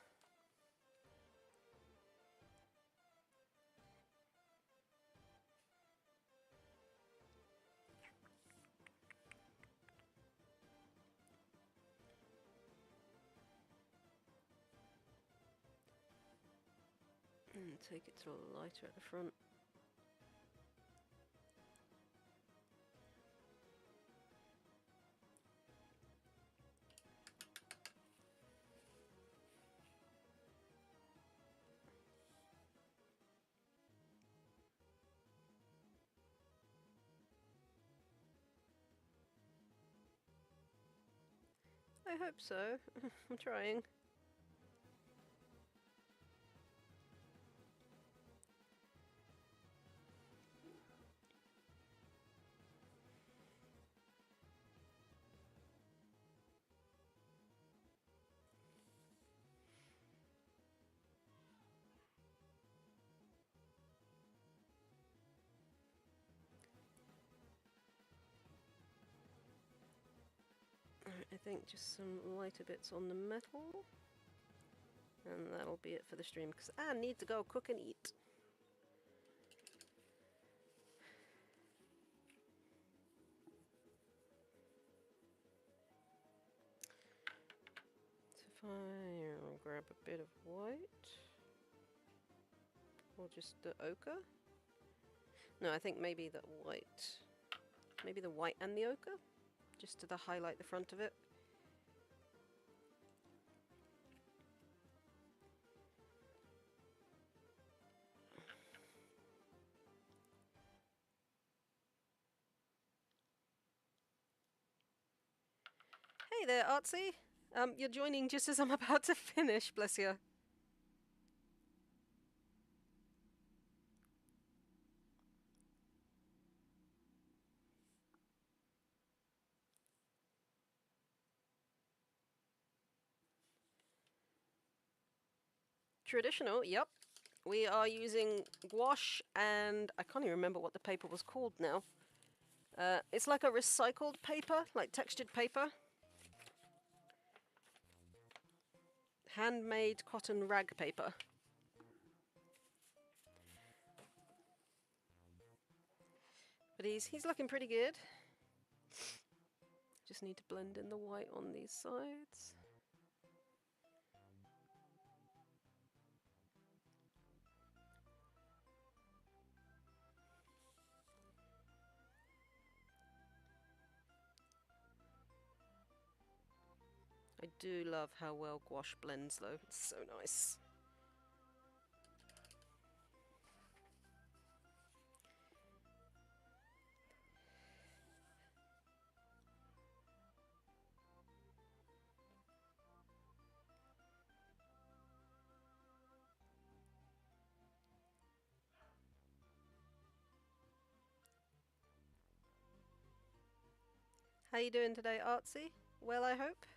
And take it to a lighter at the front. I hope so. I'm trying. Alright, I think just some lighter bits on the metal. And that'll be it for the stream, because I need to go cook and eat. So if I grab a bit of white, or just the ochre. No, I think maybe the white. Maybe the white and the ochre, just to highlight the front of it. Hey there, Artsy. You're joining just as I'm about to finish, bless you. Traditional, yep. We are using gouache and I can't even remember what the paper was called now. It's like a recycled paper, like textured paper. Handmade cotton rag paper. But he's looking pretty good. Just need to blend in the white on these sides. I do love how well gouache blends though, it's so nice. How you doing today, Artsy? Well, I hope.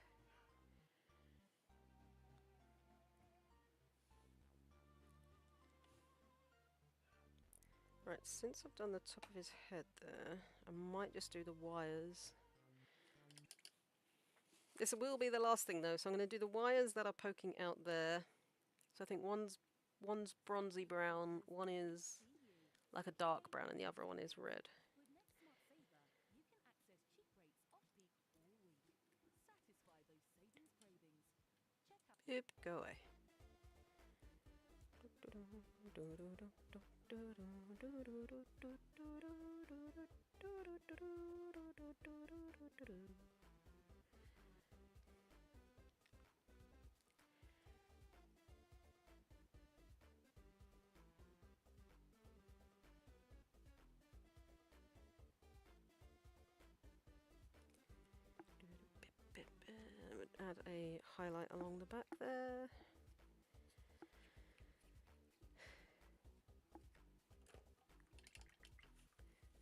Right, since I've done the top of his head there, I might just do the wires. This will be the last thing though, so I'm going to do the wires that are poking out there. So I think one's bronzy brown, one is like a dark brown, and the other one is red. With NetSmart Saver, you can access cheap rates off-peak all week. Satisfy those savings cravings. Check out... Yep, go away. Add a highlight along the back there.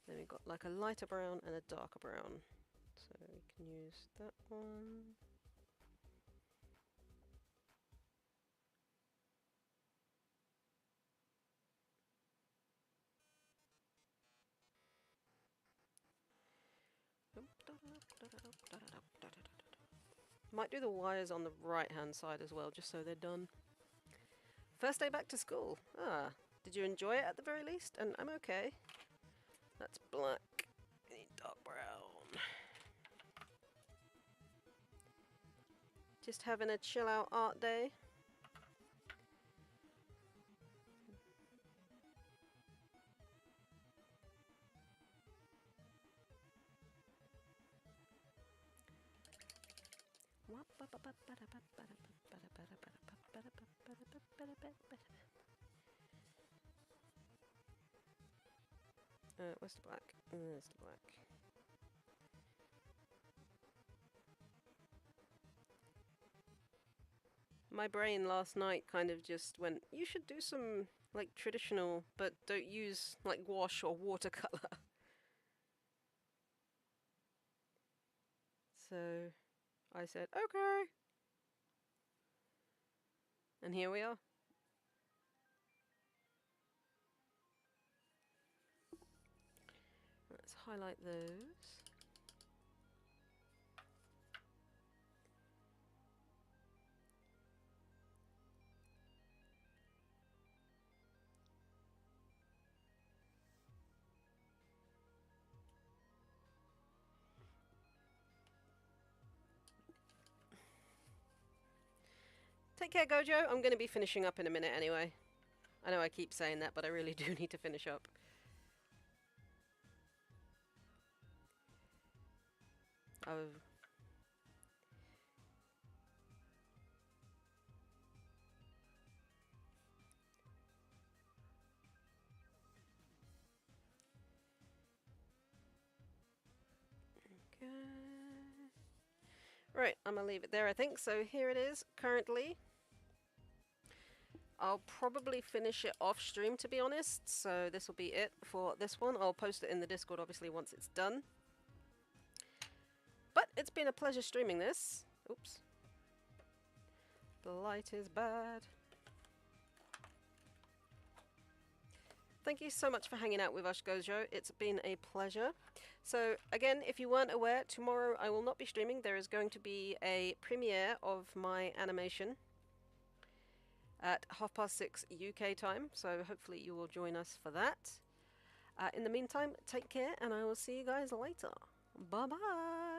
Then we've got like a lighter brown and a darker brown. So we can use that one. Might do the wires on the right hand side as well, just so they're done. First day back to school. Ah, did you enjoy it at the very least? And I'm okay. That's black. I need dark brown. Just having a chill out art day. Where's the black? There's the black. My brain last night kind of just went, you should do some like traditional, but don't use like wash or watercolor. So I said, okay. And here we are. Let's highlight those. Take care, Gojo. I'm going to be finishing up in a minute anyway. I know I keep saying that, but I really do need to finish up. Oh. Okay. Right, I'm going to leave it there, I think. So here it is, currently. I'll probably finish it off stream, to be honest. So this will be it for this one. I'll post it in the Discord, obviously, once it's done. But it's been a pleasure streaming this. Oops. The light is bad. Thank you so much for hanging out with us, Gojo. It's been a pleasure. So, again, if you weren't aware, tomorrow I will not be streaming. There is going to be a premiere of my animation at 6:30 UK time. So, hopefully you will join us for that. In the meantime, take care, and I will see you guys later. Bye-bye.